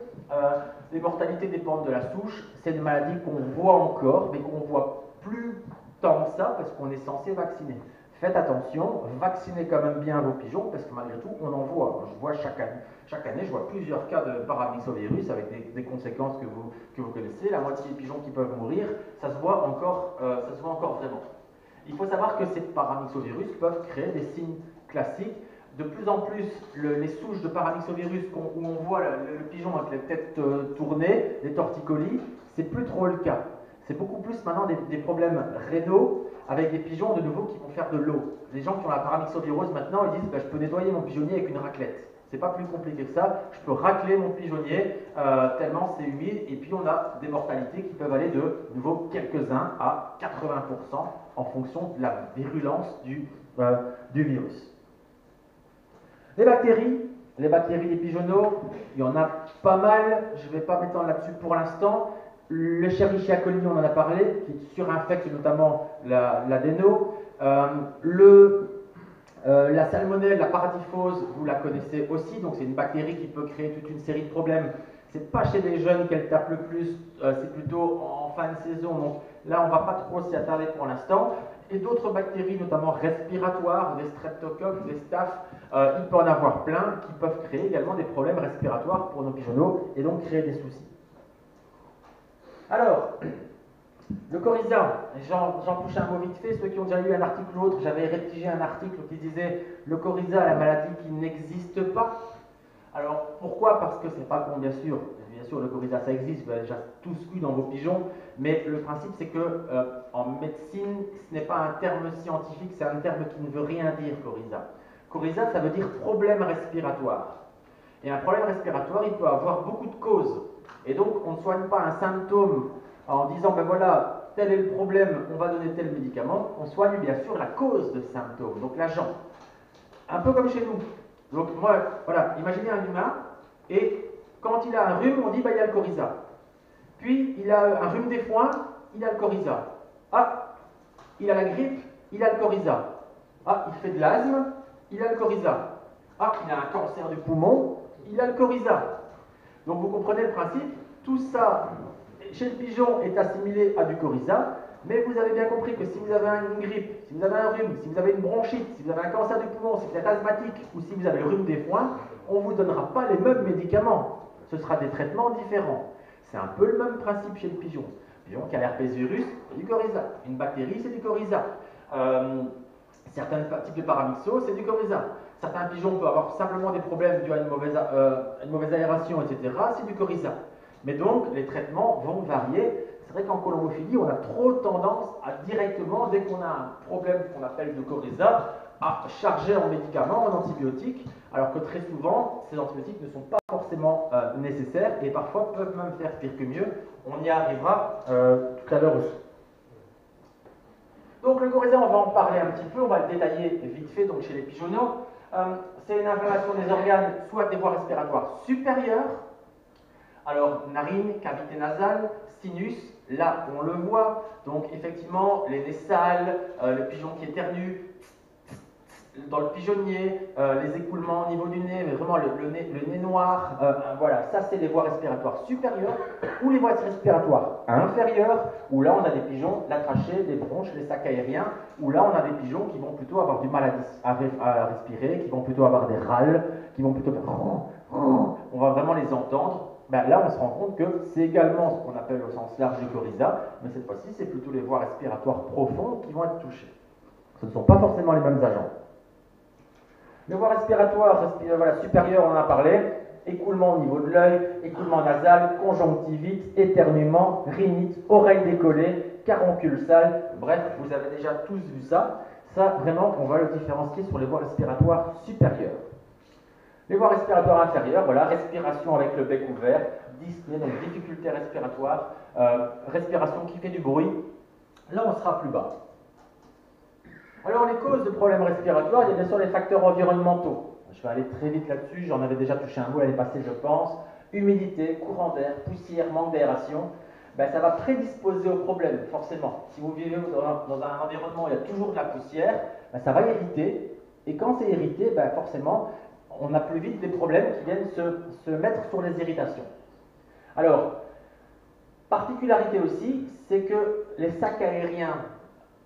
Les mortalités dépendent de la souche, c'est une maladie qu'on voit encore, mais qu'on voit plus tant que ça parce qu'on est censé vacciner. Faites attention, vaccinez quand même bien vos pigeons parce que malgré tout, on en voit. Je vois chaque année, je vois plusieurs cas de paramyxovirus avec des conséquences que vous connaissez, la moitié des pigeons qui peuvent mourir, ça se voit encore vraiment. Il faut savoir que ces paramyxovirus peuvent créer des signes classiques. De plus en plus, les souches de paramyxovirus où on voit le pigeon avec la tête tournée, les torticolis, c'est plus trop le cas. C'est beaucoup plus maintenant des problèmes rénaux avec des pigeons de nouveau qui vont faire de l'eau. Les gens qui ont la paramyxovirose maintenant, ils disent je peux nettoyer mon pigeonnier avec une raclette. C'est pas plus compliqué que ça. Je peux racler mon pigeonnier tellement c'est humide. Et puis on a des mortalités qui peuvent aller de nouveau quelques-uns à 80% en fonction de la virulence du virus. Les bactéries des pigeonneaux, il y en a pas mal. Je ne vais pas m'étendre là-dessus pour l'instant. Le Escherichia coli, on en a parlé, qui surinfecte notamment l'adéno. La salmonelle, la paratyphose, vous la connaissez aussi, donc c'est une bactérie qui peut créer toute une série de problèmes. C'est pas chez les jeunes qu'elle tape le plus, c'est plutôt en fin de saison, donc là on ne va pas trop s'y attarder pour l'instant. Et d'autres bactéries, notamment respiratoires, des streptocoques, des staph, il peut en avoir plein qui peuvent créer également des problèmes respiratoires pour nos pigeonneaux et donc créer des soucis. Alors, le coryza, j'en touche un mot vite fait, ceux qui ont déjà lu un article ou autre, j'avais rédigé un article qui disait « Le coryza, la maladie qui n'existe pas ». Alors, pourquoi? Parce que c'est pas bon, bien sûr, le coryza ça existe, vous l'avez déjà tous vu dans vos pigeons, mais le principe c'est que en médecine, ce n'est pas un terme scientifique, c'est un terme qui ne veut rien dire, coryza. Coryza, ça veut dire problème respiratoire. Et un problème respiratoire, il peut avoir beaucoup de causes. Et donc, on ne soigne pas un symptôme en disant, ben voilà, tel est le problème, on va donner tel médicament. On soigne bien sûr la cause de symptôme, donc l'agent. Un peu comme chez nous. Donc, moi, voilà, imaginez un humain, et quand il a un rhume, on dit, ben il a le coryza. Puis, il a un rhume des foins, il a le coryza. Ah, il a la grippe, il a le coryza. Ah, il fait de l'asthme, il a le coryza. Ah, il a un cancer du poumon, il a le coryza. Donc vous comprenez le principe, tout ça chez le pigeon est assimilé à du coryza, mais vous avez bien compris que si vous avez une grippe, si vous avez un rhume, si vous avez une bronchite, si vous avez un cancer du poumon, si vous êtes asthmatique ou si vous avez le rhume des foins, on ne vous donnera pas les mêmes médicaments. Ce sera des traitements différents. C'est un peu le même principe chez le pigeon. Le pigeon qui a l'herpès virus, c'est du coryza. Une bactérie, c'est du coryza. Certains types de paramyxo, c'est du coryza. Certains pigeons peuvent avoir simplement des problèmes dus à une mauvaise aération, etc. C'est du coryza. Mais donc, les traitements vont varier. C'est vrai qu'en colombophilie, on a trop tendance à directement, dès qu'on a un problème qu'on appelle de coryza, à charger en médicaments, en antibiotiques, alors que très souvent, ces antibiotiques ne sont pas forcément nécessaires et parfois peuvent même faire pire que mieux. On y arrivera tout à l'heure aussi. Donc le coryza, on va en parler un petit peu, on va le détailler vite fait donc chez les pigeonneaux. C'est une inflammation des organes, soit des voies respiratoires supérieures, alors narine, cavité nasale, sinus, là on le voit, donc effectivement les nez sales, le pigeon qui éternue, dans le pigeonnier, les écoulements au niveau du nez, mais vraiment le nez noir, voilà, ça c'est les voies respiratoires supérieures, ou les voies respiratoires inférieures, où là on a des pigeons, la trachée, les bronches, les sacs aériens, où là on a des pigeons qui vont plutôt avoir du mal à respirer, qui vont plutôt avoir des râles, qui vont plutôt faire on va vraiment les entendre. Ben là on se rend compte que c'est également ce qu'on appelle au sens large du coryza, mais cette fois-ci c'est plutôt les voies respiratoires profondes qui vont être touchées. Ce ne sont pas forcément les mêmes agents. Les voies respiratoires voilà, supérieures, on en a parlé, écoulement au niveau de l'œil, écoulement nasal, conjonctivite, éternuement, rhinite, oreille décollée, caroncule sale, bref, vous avez déjà tous vu ça. Ça, vraiment, on va le différencier sur les voies respiratoires supérieures. Les voies respiratoires inférieures, voilà, respiration avec le bec ouvert, dyspnée, donc difficulté respiratoire, respiration qui fait du bruit, là on sera plus bas. Alors les causes de problèmes respiratoires, il y a bien sûr les facteurs environnementaux. Je vais aller très vite là-dessus, j'en avais déjà touché un mot l'année passée je pense. Humidité, courant d'air, poussière, manque d'aération, ben, ça va prédisposer au problème forcément. Si vous vivez dans un environnement où il y a toujours de la poussière, ben, ça va irriter. Et quand c'est irrité, ben, forcément, on a plus vite des problèmes qui viennent se mettre sur les irritations. Alors, particularité aussi, c'est que les sacs aériens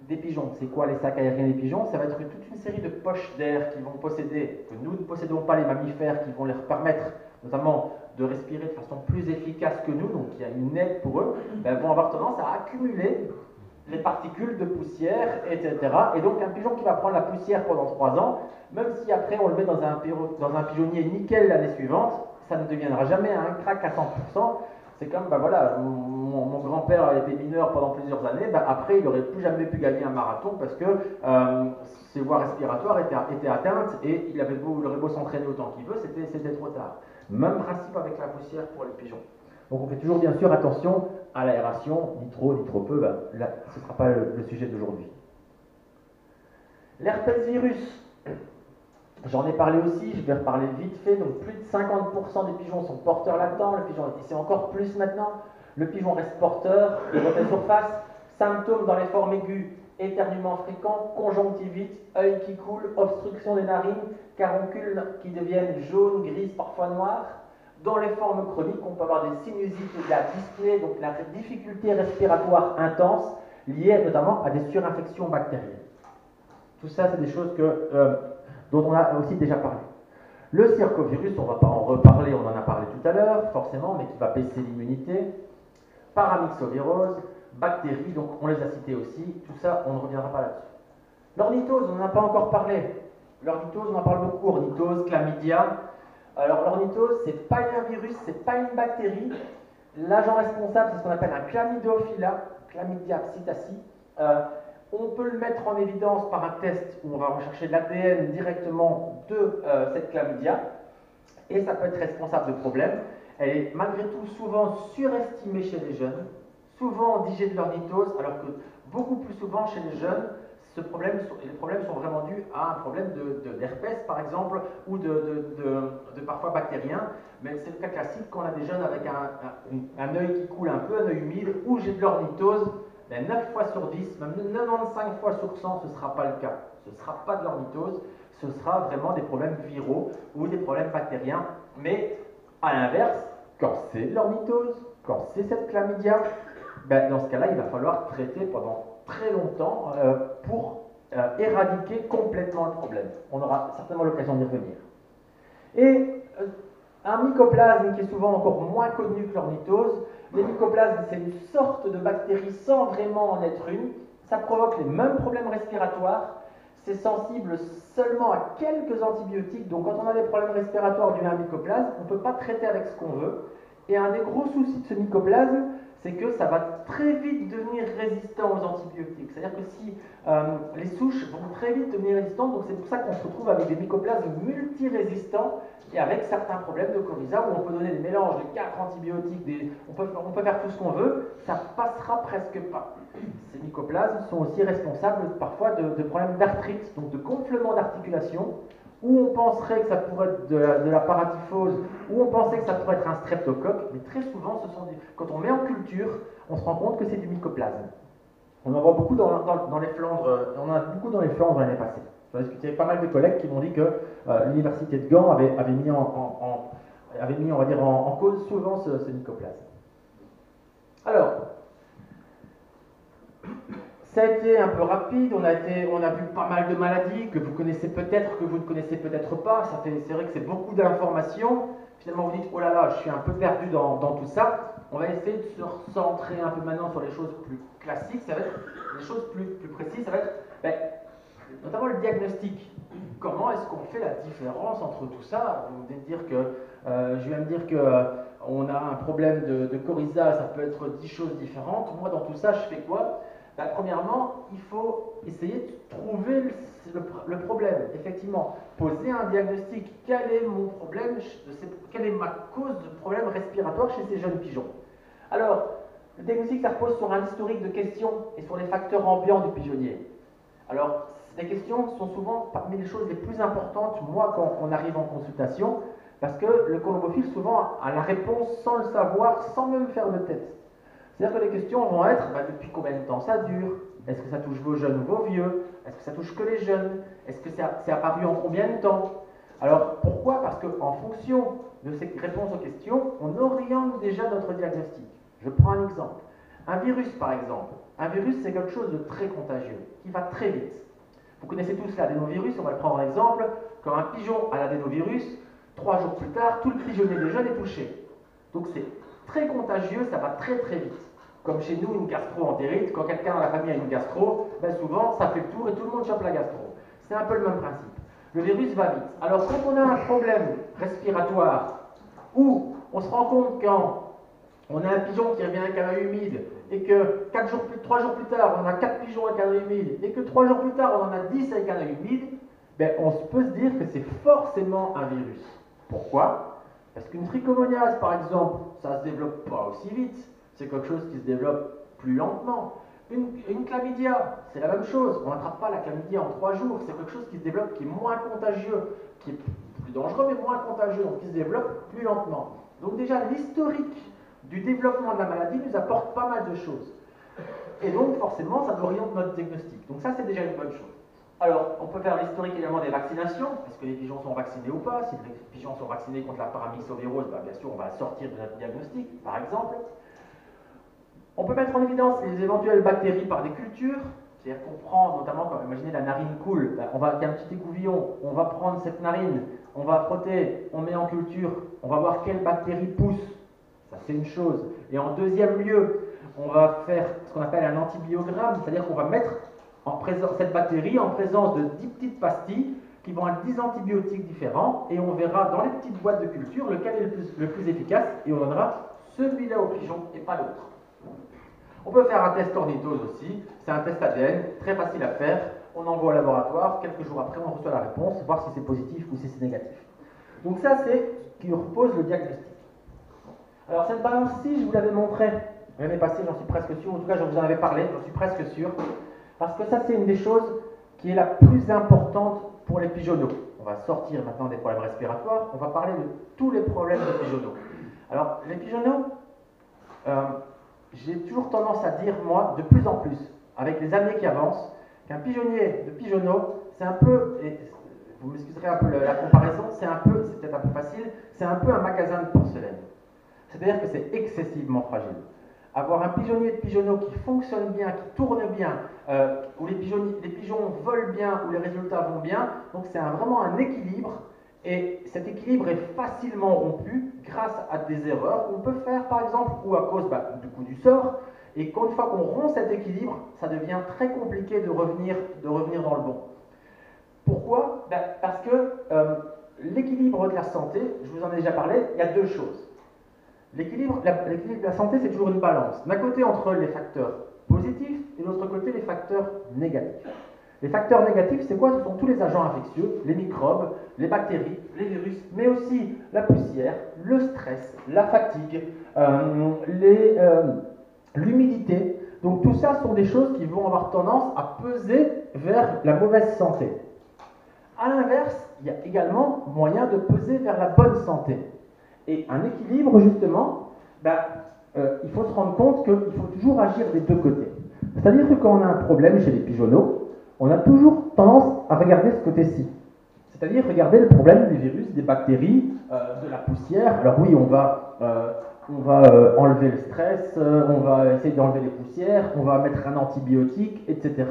des pigeons, c'est quoi les sacs aériens des pigeons? Ça va être toute une série de poches d'air qui vont posséder, que nous ne possédons pas les mammifères, qui vont leur permettre notamment de respirer de façon plus efficace que nous, donc il y a une aide pour eux, ben, vont avoir tendance à accumuler les particules de poussière, etc. Et donc un pigeon qui va prendre la poussière pendant 3 ans, même si après on le met dans un pigeonnier nickel l'année suivante, ça ne deviendra jamais un crack à 100%. C'est comme, ben voilà, mon grand-père a été mineur pendant plusieurs années, ben après il n'aurait plus jamais pu gagner un marathon parce que ses voies respiratoires étaient atteintes et il aurait beau s'entraîner autant qu'il veut, c'était trop tard. Même principe avec la poussière pour les pigeons. Donc on fait toujours bien sûr attention à l'aération, ni trop ni trop peu, ben, là ce ne sera pas le sujet d'aujourd'hui. L'herpès virus. J'en ai parlé aussi, je vais reparler vite fait, donc plus de 50% des pigeons sont porteurs latents, le pigeon, c'est encore plus maintenant, le pigeon reste porteur, il refait surface, symptômes dans les formes aiguës, éternuement fréquent, conjonctivite, œil qui coule, obstruction des narines, caroncules qui deviennent jaunes, grises, parfois noires. Dans les formes chroniques, on peut avoir des sinusites et de la dyspnée, donc la difficulté respiratoire intense, liée notamment à des surinfections bactériennes. Tout ça, c'est des choses dont on a aussi déjà parlé. Le circovirus, on ne va pas en reparler, on en a parlé tout à l'heure, forcément, mais qui va baisser l'immunité. Paramyxovirose, bactéries, donc on les a cités aussi, tout ça, on ne reviendra pas là-dessus. L'ornithose, on n'en a pas encore parlé. L'ornithose, on en parle beaucoup, ornithose, chlamydia. Alors l'ornithose, ce n'est pas un virus, ce n'est pas une bactérie. L'agent responsable, c'est ce qu'on appelle un chlamydophila, Chlamydia psittaci. On peut le mettre en évidence par un test où on va rechercher l'ADN directement de cette chlamydia et ça peut être responsable de problèmes. Elle est malgré tout souvent surestimée chez les jeunes. Souvent on dit j'ai de l'ornithose alors que beaucoup plus souvent chez les jeunes, les problèmes sont vraiment dus à un problème d'herpès par exemple ou de parfois bactérien. Mais c'est le cas classique quand on a des jeunes avec un œil qui coule un peu, un œil humide ou j'ai de l'ornithose. Ben 9 fois sur 10, même 95 fois sur 100, ce ne sera pas le cas. Ce ne sera pas de l'ornithose, ce sera vraiment des problèmes viraux ou des problèmes bactériens. Mais à l'inverse, quand c'est de l'ornithose, quand c'est cette chlamydia, ben dans ce cas-là, il va falloir traiter pendant très longtemps pour éradiquer complètement le problème. On aura certainement l'occasion d'y revenir. Et Un mycoplasme qui est souvent encore moins connu que l'ornithose. Les mycoplasmes, c'est une sorte de bactérie sans vraiment en être une. Ça provoque les mêmes problèmes respiratoires. C'est sensible seulement à quelques antibiotiques. Donc quand on a des problèmes respiratoires dus à un mycoplasme, on ne peut pas traiter avec ce qu'on veut. Et un des gros soucis de ce mycoplasme, c'est que ça va très vite devenir résistant aux antibiotiques. C'est-à-dire que si les souches vont très vite devenir résistantes, donc c'est pour ça qu'on se retrouve avec des mycoplasmes multirésistants et avec certains problèmes de coryza où on peut donner des mélanges de 4 antibiotiques, on peut faire tout ce qu'on veut, ça passera presque pas. Ces mycoplasmes sont aussi responsables parfois de problèmes d'arthrite, donc de gonflement d'articulation, où on penserait que ça pourrait être de la paratyphose, où on pensait que ça pourrait être un streptocoque, mais très souvent, quand on met en culture, on se rend compte que c'est du mycoplasme. On en voit beaucoup dans les Flandres, on en a beaucoup dans les Flandres l'année passée. J'ai discuté avec pas mal de collègues qui m'ont dit que l'université de Gand avait mis on va dire, en cause souvent ce mycoplasme. Alors, ça a été un peu rapide, on a vu pas mal de maladies que vous connaissez peut-être, que vous ne connaissez peut-être pas. C'est vrai que c'est beaucoup d'informations. Finalement, vous dites, oh là là, je suis un peu perdu dans tout ça. On va essayer de se recentrer un peu maintenant sur les choses plus classiques, ça va être les choses plus précises, ça va être notamment le diagnostic. Comment est-ce qu'on fait la différence entre tout ça? Vous venez de dire que, je viens de dire qu'on a un problème de coryza, ça peut être 10 choses différentes. Moi, dans tout ça, je fais quoi? Premièrement, il faut essayer de trouver le problème. Effectivement, poser un diagnostic. Quel est mon problème? Quelle est ma cause de problème respiratoire chez ces jeunes pigeons? Alors, le diagnostic, ça repose sur un historique de questions et sur les facteurs ambiants du pigeonnier. Alors, les questions sont souvent parmi les choses les plus importantes, moi, quand on arrive en consultation, parce que le colombophile, souvent, a la réponse sans le savoir, sans même faire de test. C'est-à-dire que les questions vont être, depuis combien de temps ça dure? Est-ce que ça touche vos jeunes ou vos vieux? Est-ce que ça touche que les jeunes? Est-ce que c'est apparu en combien de temps? Alors, pourquoi? Parce qu'en fonction de ces réponses aux questions, on oriente déjà notre diagnostic. Je prends un exemple. Un virus, par exemple. Un virus, c'est quelque chose de très contagieux, qui va très vite. Vous connaissez tous l'adénovirus, on va le prendre en exemple. Quand un pigeon a l'adénovirus, 3 jours plus tard, tout le pigeonnier des jeunes est touché. Donc c'est très contagieux, ça va très très vite. Comme chez nous, une gastro-entérite, quand quelqu'un dans la famille a une gastro, souvent ça fait le tour et tout le monde chope la gastro. C'est un peu le même principe. Le virus va vite. Alors quand on a un problème respiratoire, où on se rend compte quand on a un pigeon qui revient avec un œil humide, et que 3 jours plus tard, on a 4 pigeons avec un œil humide, et que 3 jours plus tard, on en a 10 avec un œil humide, on peut se dire que c'est forcément un virus. Pourquoi? Parce qu'une trichomoniase, par exemple, ça ne se développe pas aussi vite. C'est quelque chose qui se développe plus lentement. Une chlamydia, c'est la même chose. On n'attrape pas la chlamydia en 3 jours. C'est quelque chose qui se développe, qui est moins contagieux, qui est plus dangereux, mais moins contagieux, donc qui se développe plus lentement. Donc déjà, l'historique du développement de la maladie nous apporte pas mal de choses. Et donc, forcément, ça oriente notre diagnostic. Donc ça, c'est déjà une bonne chose. Alors, on peut faire l'historique également des vaccinations. Est-ce que les pigeons sont vaccinés ou pas? Si les pigeons sont vaccinés contre la paramyxovirose, bien sûr, on va sortir de notre diagnostic, par exemple. On peut mettre en évidence les éventuelles bactéries par des cultures. C'est-à-dire qu'on prend, notamment, quand imaginez la narine coule, il y a un petit écouvillon, on va prendre cette narine, on va frotter, on met en culture, on va voir quelle bactérie pousse. Ça, c'est une chose. Et en deuxième lieu, on va faire ce qu'on appelle un antibiogramme, c'est-à-dire qu'on va mettre cette bactérie en présence de 10 petites pastilles qui vont être 10 antibiotiques différents, et on verra dans les petites boîtes de culture lequel est le plus efficace, et on donnera celui-là au pigeon et pas l'autre. On peut faire un test ornithose aussi, c'est un test ADN, très facile à faire, on envoie au laboratoire, quelques jours après on reçoit la réponse, voir si c'est positif ou si c'est négatif. Donc ça c'est ce qui repose le diagnostic. Alors cette balance-ci, je vous l'avais montré l'année passée, j'en suis presque sûr, en tout cas je vous en avais parlé, j'en suis presque sûr, parce que ça c'est une des choses qui est la plus importante pour les pigeonneaux. On va sortir maintenant des problèmes respiratoires, on va parler de tous les problèmes de pigeonneaux. Alors les pigeonneaux, j'ai toujours tendance à dire, moi, de plus en plus, avec les années qui avancent, qu'un pigeonnier de pigeonneaux, c'est un peu, et vous m'excuserez un peu la comparaison, c'est peut-être un peu facile, c'est un peu un magasin de porcelaine. C'est-à-dire que c'est excessivement fragile. Avoir un pigeonnier de pigeonneaux qui fonctionne bien, qui tourne bien, où les pigeons volent bien, où les résultats vont bien, donc c'est vraiment un équilibre, Et cet équilibre est facilement rompu grâce à des erreurs qu'on peut faire, par exemple, ou à cause du coup du sort. Et qu'une fois qu'on rompt cet équilibre, ça devient très compliqué de revenir dans le bon. Pourquoi? Parce que l'équilibre de la santé, je vous en ai déjà parlé, il y a deux choses. L'équilibre de la santé, c'est toujours une balance. D'un côté, entre les facteurs positifs et de l'autre côté, les facteurs négatifs. Les facteurs négatifs, c'est quoi? Ce sont tous les agents infectieux, les microbes, les bactéries, les virus, mais aussi la poussière, le stress, la fatigue, l'humidité. Donc tout ça sont des choses qui vont avoir tendance à peser vers la mauvaise santé. A l'inverse, il y a également moyen de peser vers la bonne santé. Et un équilibre, justement, il faut se rendre compte qu'il faut toujours agir des deux côtés. C'est-à-dire que quand on a un problème chez les pigeonneaux, on a toujours tendance à regarder ce côté-ci. C'est-à-dire regarder le problème des virus, des bactéries, de la poussière. Alors oui, on va enlever le stress, on va essayer d'enlever les poussières, on va mettre un antibiotique, etc.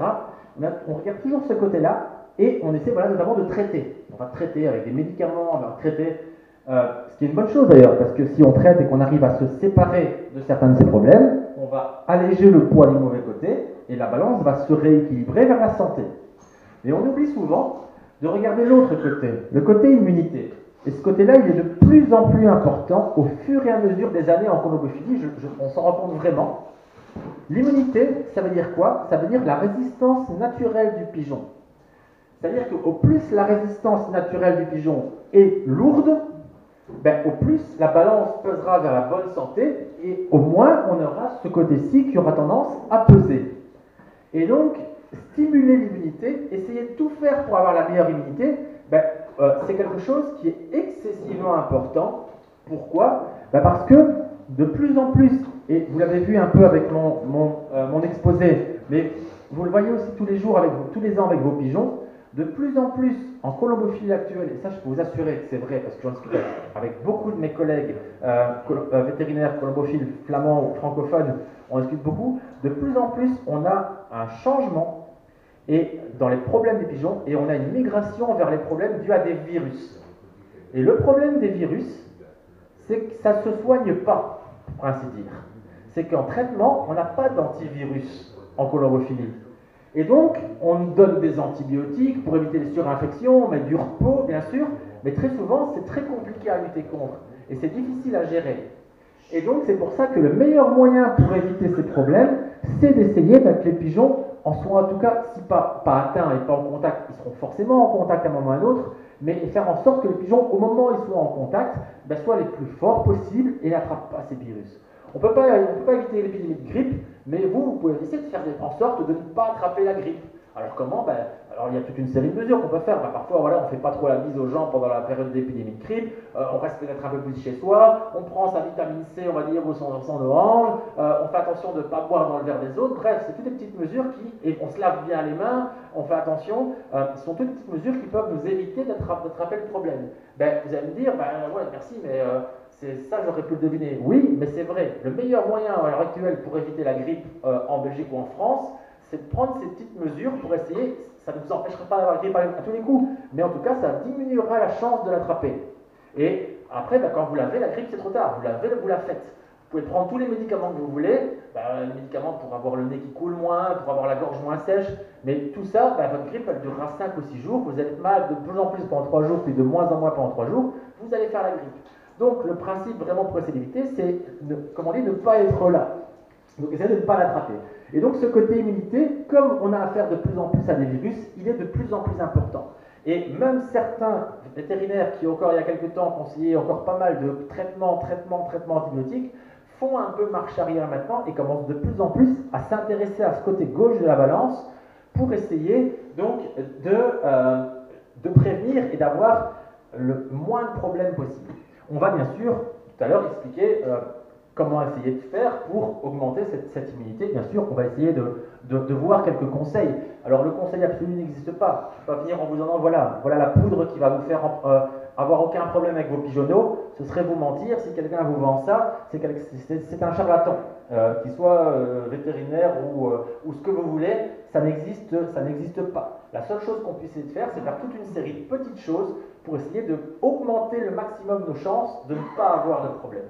On regarde toujours ce côté-là et on essaie notamment de traiter. On va traiter avec des médicaments, on va traiter, ce qui est une bonne chose d'ailleurs, parce que si on traite et qu'on arrive à se séparer de certains de ces problèmes, on va alléger le poids du mauvais côté et la balance va se rééquilibrer vers la santé. Et on oublie souvent de regarder l'autre côté, le côté immunité. Et ce côté-là, il est de plus en plus important au fur et à mesure des années en colobophilie, on s'en rend compte vraiment. L'immunité, ça veut dire quoi? Ça veut dire la résistance naturelle du pigeon. C'est-à-dire qu'au plus la résistance naturelle du pigeon est lourde, au plus la balance pesera vers la bonne santé et au moins on aura ce côté-ci qui aura tendance à peser. Et donc, stimuler l'immunité, essayer de tout faire pour avoir la meilleure immunité, c'est quelque chose qui est excessivement important. Pourquoi? Parce que de plus en plus, et vous l'avez vu un peu avec mon exposé, mais vous le voyez aussi tous les jours, tous les ans avec vos pigeons, de plus en plus en colombophilie actuelle, et ça je peux vous assurer que c'est vrai, parce que j'en discute avec beaucoup de mes collègues vétérinaires, colombophiles, flamands ou francophones, on discute beaucoup, de plus en plus on a un changement et dans les problèmes des pigeons, et on a une migration vers les problèmes dus à des virus. Et le problème des virus, c'est que ça ne se soigne pas, pour ainsi dire. C'est qu'en traitement, on n'a pas d'antivirus en colombophilie. Et donc, on donne des antibiotiques pour éviter les surinfections, on met du repos, bien sûr, mais très souvent, c'est très compliqué à lutter contre, et c'est difficile à gérer. Et donc, c'est pour ça que le meilleur moyen pour éviter ces problèmes, c'est d'essayer que les pigeons en soient, en tout cas, si pas atteints et pas en contact, ils seront forcément en contact à un moment ou à un autre, mais faire en sorte que les pigeons, au moment où ils soient en contact, soient les plus forts possibles et n'attrapent pas ces virus. On ne peut pas éviter l'épidémie de grippe, mais vous pouvez essayer de faire en sorte de ne pas attraper la grippe. Alors comment? Alors il y a toute une série de mesures qu'on peut faire. Parfois, on ne fait pas trop la bise aux gens pendant la période d'épidémie de grippe. On reste peut-être un peu plus chez soi. On prend sa vitamine C, on va dire, ou son orange. On fait attention de ne pas boire dans le verre des autres. Bref, c'est toutes des petites mesures et on se lave bien les mains. On fait attention. Ce sont toutes des petites mesures qui peuvent nous éviter d'attraper le problème. Vous allez me dire, ouais, merci, mais c'est ça, j'aurais pu le deviner. Oui, mais c'est vrai. Le meilleur moyen à l'heure actuelle pour éviter la grippe en Belgique ou en France, c'est de prendre ces petites mesures pour essayer, ça ne vous empêchera pas d'avoir la grippe à tous les coups, mais en tout cas, ça diminuera la chance de l'attraper. Et après, quand vous l'avez, la grippe, c'est trop tard. Vous l'avez, vous la faites. Vous pouvez prendre tous les médicaments que vous voulez, les médicaments pour avoir le nez qui coule moins, pour avoir la gorge moins sèche, mais tout ça, votre grippe, elle durera 5 ou 6 jours, vous allez être malade de plus en plus pendant 3 jours, puis de moins en moins pendant 3 jours, vous allez faire la grippe. Donc, le principe vraiment pour essayer d'éviter, c'est, ne pas être là. Donc, essayer de ne pas l'attraper. Et donc, ce côté immunité, comme on a affaire de plus en plus à des virus, il est de plus en plus important. Et même certains vétérinaires qui, encore il y a quelques temps, conseillaient encore pas mal de traitements antibiotiques, font un peu marche arrière maintenant et commencent de plus en plus à s'intéresser à ce côté gauche de la balance pour essayer donc de prévenir et d'avoir le moins de problèmes possible. On va bien sûr tout à l'heure expliquer comment essayer de faire pour augmenter cette immunité. Bien sûr, on va essayer de voir quelques conseils. Alors le conseil absolu n'existe pas. Je ne vais pas venir en vous disant voilà la poudre qui va vous faire avoir aucun problème avec vos pigeonneaux. Ce serait vous mentir. Si quelqu'un vous vend ça, c'est un charlatan. Qu'il soit vétérinaire ou ce que vous voulez, ça n'existe pas. La seule chose qu'on puisse essayer de faire, c'est faire toute une série de petites choses pour essayer d'augmenter le maximum nos chances de ne pas avoir de problème.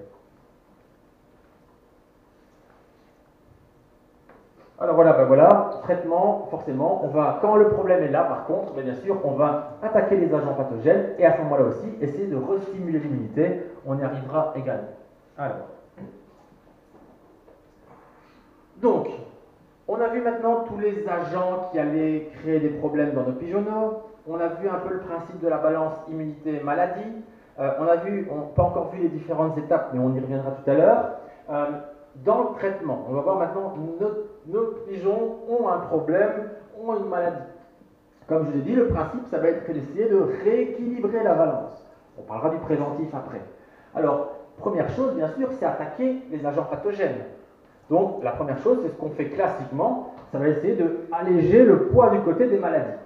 Alors voilà, traitement, forcément, quand le problème est là, par contre, bien sûr, on va attaquer les agents pathogènes et à ce moment-là aussi, essayer de restimuler l'immunité, on y arrivera également. Alors, donc, on a vu maintenant tous les agents qui allaient créer des problèmes dans nos pigeonneaux, on a vu un peu le principe de la balance immunité-maladie, on a vu, pas encore vu les différentes étapes, mais on y reviendra tout à l'heure. Dans le traitement, on va voir maintenant nos pigeons ont un problème, ont une maladie. Comme je vous ai dit, le principe, ça va être d'essayer de rééquilibrer la balance. On parlera du préventif après. Alors, première chose, bien sûr, c'est attaquer les agents pathogènes. Donc, la première chose, c'est ce qu'on fait classiquement, ça va essayer d'alléger le poids du côté des maladies.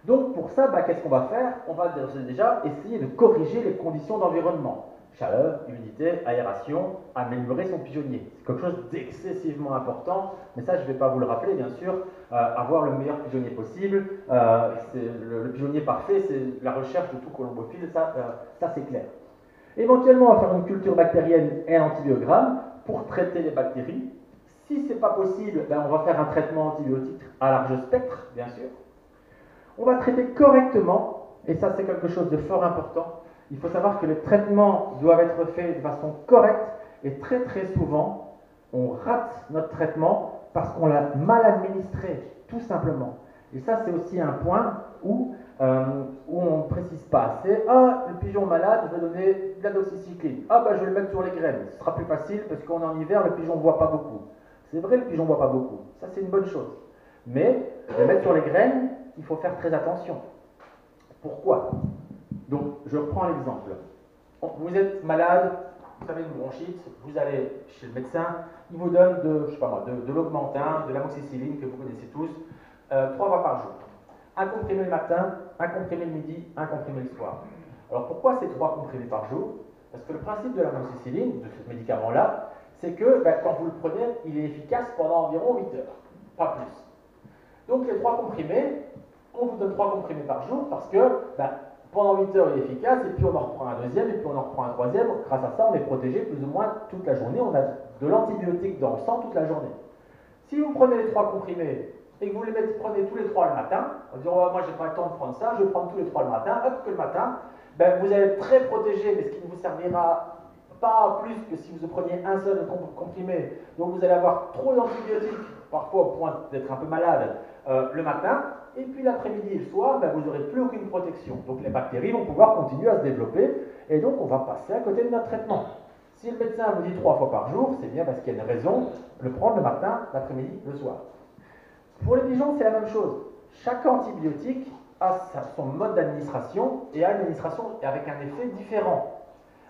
Donc, pour ça, qu'est-ce qu'on va faire? On va déjà essayer de corriger les conditions d'environnement. Chaleur, humidité, aération, améliorer son pigeonnier. C'est quelque chose d'excessivement important, mais ça je ne vais pas vous le rappeler bien sûr. Avoir le meilleur pigeonnier possible, le pigeonnier parfait, c'est la recherche de tout colombophile, ça c'est clair. Éventuellement, on va faire une culture bactérienne et un antibiogramme pour traiter les bactéries. Si ce n'est pas possible, on va faire un traitement antibiotique à large spectre, bien sûr. On va traiter correctement, et ça c'est quelque chose de fort important. Il faut savoir que les traitements doivent être faits de façon correcte et très très souvent, on rate notre traitement parce qu'on l'a mal administré, tout simplement. Et ça, c'est aussi un point où on ne précise pas assez. Ah, le pigeon malade, je vais donner de la doxycycline. Ah, je vais le mettre sur les graines. Ce sera plus facile parce qu'on est en hiver, le pigeon ne boit pas beaucoup. C'est vrai, le pigeon ne boit pas beaucoup. Ça, c'est une bonne chose. Mais, le mettre sur les graines, il faut faire très attention. Pourquoi ? Donc, je reprends l'exemple. Vous êtes malade, vous avez une bronchite, vous allez chez le médecin, il vous donne de l'augmentin, de l'amoxicilline que vous connaissez tous, 3 fois par jour. Un comprimé le matin, un comprimé le midi, un comprimé le soir. Alors, pourquoi ces 3 comprimés par jour? Parce que le principe de l'amoxicilline, de ce médicament-là, c'est que quand vous le prenez, il est efficace pendant environ 8 heures, pas plus. Donc, les 3 comprimés, on vous donne 3 comprimés par jour parce que pendant 8 heures, il est efficace, et puis on en reprend un deuxième, et puis on en reprend un troisième. Grâce à ça, on est protégé plus ou moins toute la journée. On a de l'antibiotique dans le sang toute la journée. Si vous prenez les 3 comprimés et que vous les prenez tous les 3 le matin, en disant moi j'ai pas le temps de prendre ça, je vais prendre tous les 3 le matin, hop que le matin, vous allez être très protégé, mais ce qui ne vous servira pas plus que si vous preniez un seul comprimé. Donc vous allez avoir trop d'antibiotiques, parfois au point d'être un peu malade, le matin. Et puis l'après-midi et le soir, vous n'aurez plus aucune protection. Donc les bactéries vont pouvoir continuer à se développer et donc on va passer à côté de notre traitement. Si le médecin vous dit 3 fois par jour, c'est bien parce qu'il y a une raison de le prendre le matin, l'après-midi, le soir. Pour les pigeons, c'est la même chose. Chaque antibiotique a son mode d'administration et a une administration avec un effet différent.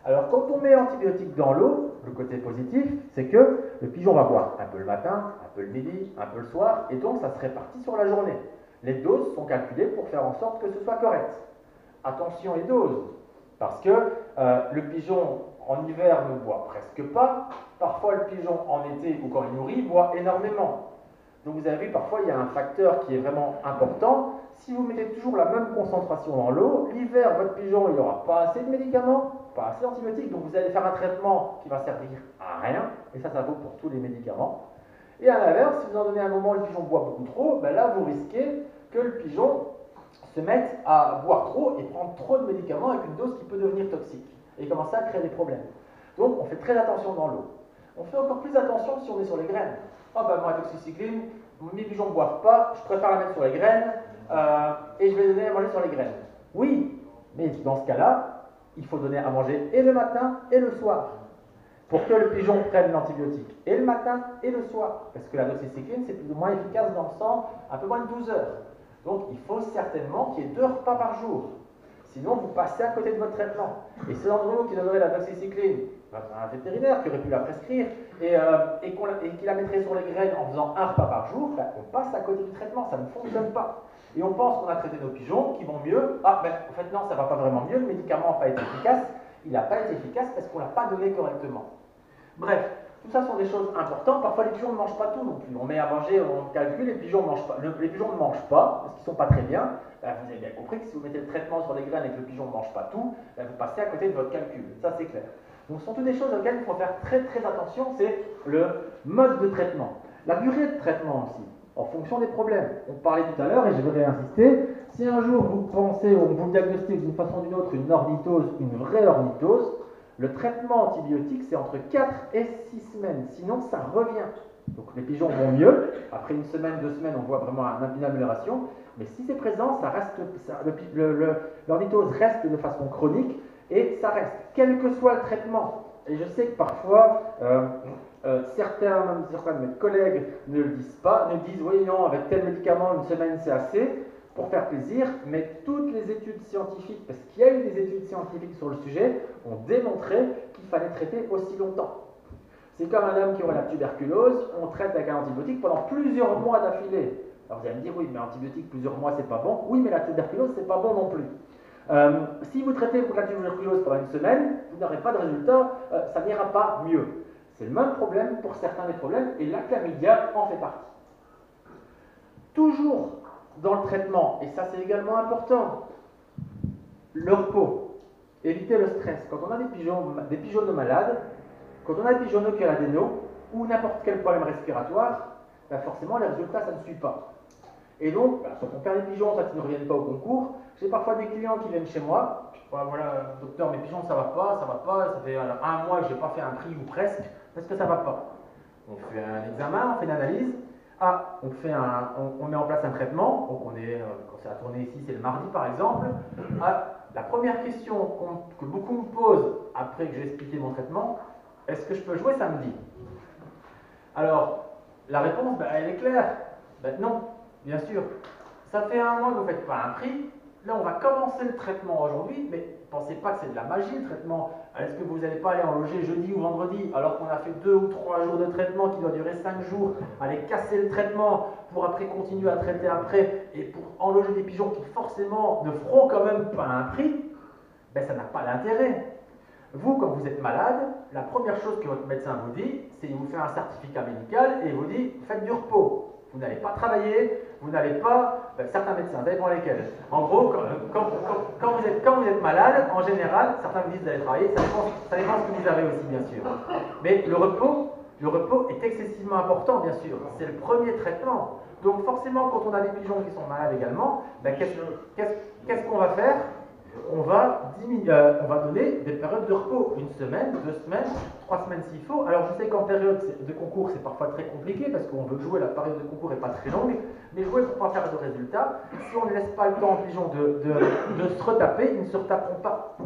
Alors quand on met l'antibiotique dans l'eau, le côté positif, c'est que le pigeon va boire un peu le matin, un peu le midi, un peu le soir, et donc ça se répartit sur la journée. Les doses sont calculées pour faire en sorte que ce soit correct. Attention les doses, parce que le pigeon en hiver ne boit presque pas, parfois le pigeon en été ou quand il nourrit boit énormément. Donc vous avez vu, parfois il y a un facteur qui est vraiment important. Si vous mettez toujours la même concentration dans l'eau, l'hiver votre pigeon il n'aura pas assez de médicaments, pas assez d'antibiotiques, donc vous allez faire un traitement qui va servir à rien, et ça vaut pour tous les médicaments. Et à l'inverse, si vous en donnez un moment, le pigeon boit beaucoup trop, là vous risquez que le pigeon se mette à boire trop et prendre trop de médicaments avec une dose qui peut devenir toxique et commencer à créer des problèmes. Donc on fait très attention dans l'eau. On fait encore plus attention si on est sur les graines. Moi, la doxycycline, mes pigeons ne boivent pas, je préfère la mettre sur les graines et je vais donner à manger sur les graines. Oui, mais dans ce cas-là, il faut donner à manger et le matin et le soir pour que le pigeon prenne l'antibiotique et le matin et le soir. Parce que la doxycycline, c'est plus ou moins efficace dans le sang un peu moins de 12 heures. Donc il faut certainement qu'il y ait 2 repas par jour. Sinon, vous passez à côté de votre traitement. Et c'est d'entre vous qui donnerait la doxycycline, un vétérinaire qui aurait pu la prescrire et qui la mettrait sur les graines en faisant 1 repas par jour, on passe à côté du traitement, ça ne fonctionne pas. Et on pense qu'on a traité nos pigeons qui vont mieux. En fait non, ça ne va pas vraiment mieux, le médicament n'a pas été efficace. Il n'a pas été efficace parce qu'on ne l'a pas donné correctement. Bref, Tout ça sont des choses importantes. Parfois, les pigeons ne mangent pas tout non plus. On met à manger, on calcule, les pigeons, mangent pas, les pigeons ne mangent pas parce qu'ils ne sont pas très bien. Ben, vous avez bien compris que si vous mettez le traitement sur les graines et que le pigeon ne mange pas tout, ben, vous passez à côté de votre calcul. Ça, c'est clair. Donc, ce sont toutes des choses auxquelles il faut faire très très attention. C'est le mode de traitement. La durée de traitement aussi, en fonction des problèmes. On parlait tout à l'heure et je vais réinsister. Si un jour vous pensez, on vous diagnostique d'une façon ou d'une autre une ornithose, une vraie ornithose, le traitement antibiotique, c'est entre 4 et 6 semaines, sinon ça revient. Donc les pigeons vont mieux, après une semaine, 2 semaines, on voit vraiment une amélioration, mais si c'est présent, ça reste, l'ornithose reste de façon chronique, et ça reste, quel que soit le traitement. Et je sais que parfois, certains de mes collègues ne le disent pas, ne disent, oui, non, avec tel médicament, une semaine c'est assez, pour faire plaisir, mais toutes les études scientifiques, parce qu'il y a eu des études scientifiques sur le sujet, ont démontré qu'il fallait traiter aussi longtemps. C'est comme un homme qui aurait la tuberculose, on traite avec un antibiotique pendant plusieurs mois d'affilée. Alors vous allez me dire, oui, mais antibiotique plusieurs mois, c'est pas bon. Oui, mais la tuberculose, c'est pas bon non plus. Si vous traitez pour la tuberculose pendant une semaine, vous n'aurez pas de résultat, ça n'ira pas mieux. C'est le même problème pour certains des problèmes, et la chlamydia en fait partie. Toujours dans le traitement, et ça c'est également important, le repos, éviter le stress. Quand on a des pigeonneaux malades, quand on a des pigeonneaux qui ont l'adéno, ou n'importe quel problème respiratoire, ben forcément les résultats ça ne suit pas. Et donc, quand on perd des pigeons, quand ils ne reviennent pas au concours, j'ai parfois des clients qui viennent chez moi, voilà, docteur, mes pigeons ça va pas, ça fait un mois que je n'ai pas fait un prix ou presque, parce que ça va pas. On fait un examen, on fait une analyse, on met en place un traitement, donc quand c'est la tournée ici, c'est le mardi par exemple. La première question que beaucoup me posent après que j'ai expliqué mon traitement, est-ce que je peux jouer samedi? Alors, la réponse, elle est claire. Non, bien sûr. Ça fait un mois que vous ne faites pas un prix. Là, on va commencer le traitement aujourd'hui, mais ne pensez pas que c'est de la magie le traitement. Est-ce que vous n'allez pas aller en loger jeudi ou vendredi, alors qu'on a fait 2 ou 3 jours de traitement qui doit durer 5 jours, aller casser le traitement pour après continuer à traiter après, et pour enloger des pigeons qui forcément ne feront quand même pas un prix, ça n'a pas d'intérêt. Vous, quand vous êtes malade, la première chose que votre médecin vous dit, c'est qu'il vous fait un certificat médical et il vous dit faites du repos. Vous n'allez pas travailler, vous n'allez pas. Certains médecins, ça dépend lesquels. En gros, quand vous êtes malade, en général, certains vous disent d'aller travailler, ça dépend ce que vous avez aussi, bien sûr. Mais le repos est excessivement important, bien sûr. C'est le premier traitement. Donc, forcément, quand on a des pigeons qui sont malades également, qu'est-ce qu'on va faire? On va donner des périodes de repos, 1 semaine, 2 semaines, 3 semaines s'il faut. Alors je sais qu'en période de concours c'est parfois très compliqué parce qu'on veut jouer, la période de concours n'est pas très longue, mais jouer pour pas faire de résultats, si on ne laisse pas le temps aux pigeons de se retaper, ils ne se retaperont pas.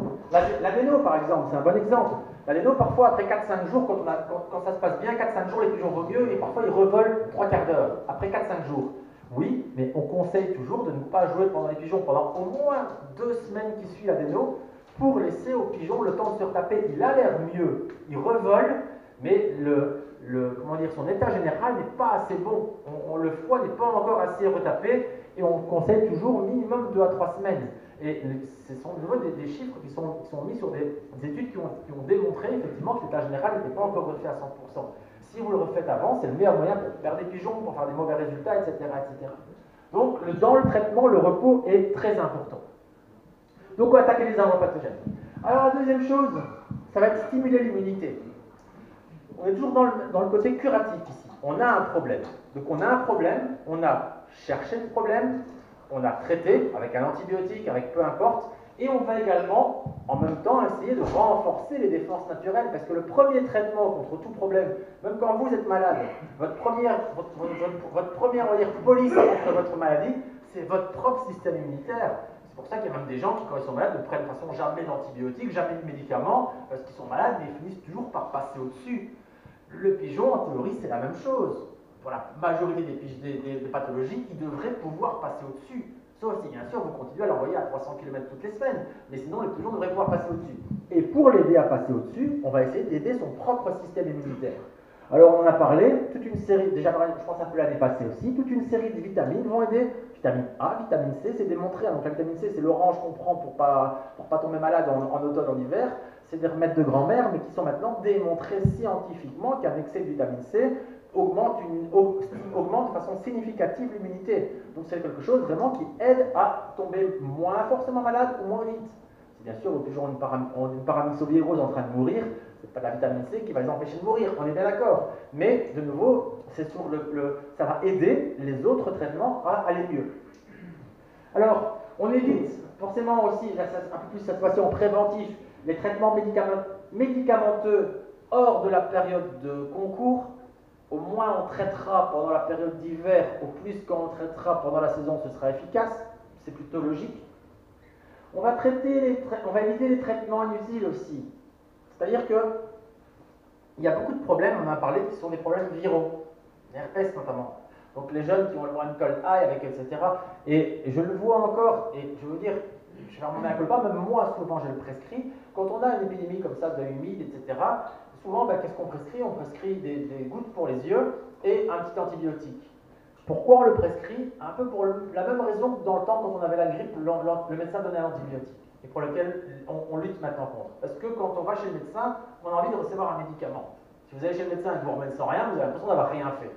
L'adéno par exemple, c'est un bon exemple. L'adéno parfois après 4-5 jours, quand ça se passe bien, 4-5 jours les pigeons vont mieux et parfois ils revolent 3/4 d'heure, après 4-5 jours. Oui, mais on conseille toujours de ne pas jouer pendant les pigeons pendant au moins 2 semaines qui suivent l'adéno pour laisser aux pigeons le temps de se retaper. Il a l'air mieux, il revole, mais son état général n'est pas assez bon. Le foie n'est pas encore assez retapé et on conseille toujours minimum 2 à 3 semaines. Et ce sont de nouveau des chiffres qui sont mis sur des études qui ont démontré effectivement que l'état général n'était pas encore refait à 100%. Si vous le refaites avant, c'est le meilleur moyen pour perdre des pigeons, pour faire des mauvais résultats, etc. etc. Donc, dans le traitement, le repos est très important. Donc, on va attaquer les agents pathogènes. Alors, la deuxième chose, ça va être stimuler l'immunité. On est toujours dans le côté curatif ici. On a un problème. Donc, on a un problème, on a cherché le problème, on a traité avec un antibiotique, avec peu importe, et on va également, en même temps, essayer de renforcer les défenses naturelles, parce que le premier traitement contre tout problème, même quand vous êtes malade, votre première on va dire, police contre votre maladie, c'est votre propre système immunitaire. C'est pour ça qu'il y a même des gens qui, quand ils sont malades, ne prennent de toute façon jamais d'antibiotiques, jamais de médicaments, parce qu'ils sont malades, mais ils finissent toujours par passer au-dessus. Le pigeon, en théorie, c'est la même chose. Pour la majorité des pathologies, il devrait pouvoir passer au-dessus. Sauf si, bien sûr, vous continuez à l'envoyer à 300 km toutes les semaines. Mais sinon, le pigeon devrait pouvoir passer au-dessus. Et pour l'aider à passer au-dessus, on va essayer d'aider son propre système immunitaire. Alors, on en a parlé, toute une série, déjà, je pense un peu l'année passée aussi, toute une série de vitamines vont aider. Vitamine A, vitamine C, c'est démontré. Donc, la vitamine C, c'est l'orange qu'on prend pour pas tomber malade en automne, en hiver. c'est des remèdes de grand-mère, mais qui sont maintenant démontrés scientifiquement qu'un excès de vitamine C augmente de façon significative l'immunité. Donc c'est quelque chose vraiment qui aide à tomber moins forcément malade ou moins vite. Si bien sûr, toujours une paramyxovirose en train de mourir, c'est pas de la vitamine C qui va les empêcher de mourir, on est bien d'accord. Mais de nouveau, ça va aider les autres traitements à aller mieux. Alors, on évite forcément aussi, là, un peu plus cette fois-ci en préventif, les traitements médicamenteux hors de la période de concours. Au moins on traitera pendant la période d'hiver, au plus quand on traitera pendant la saison, ce sera efficace, c'est plutôt logique. On va éviter les traitements inutiles aussi. C'est-à-dire que il y a beaucoup de problèmes, on en a parlé, qui sont des problèmes viraux, l'herpès notamment. Donc les jeunes qui ont le one cold eye avec etc. Et je le vois encore, et je veux dire, je vais en un pas, même moi souvent je le prescris, quand on a une épidémie comme ça d'œil humide, etc., souvent qu'est-ce qu'on prescrit? On prescrit des gouttes pour les yeux et un petit antibiotique. Pourquoi on le prescrit? Un peu pour la même raison que dans le temps quand on avait la grippe, le médecin donnait un antibiotique, et pour lequel on lutte maintenant contre. Parce que quand on va chez le médecin, on a envie de recevoir un médicament. Si vous allez chez le médecin et que vous remettez sans rien, vous avez l'impression d'avoir rien fait.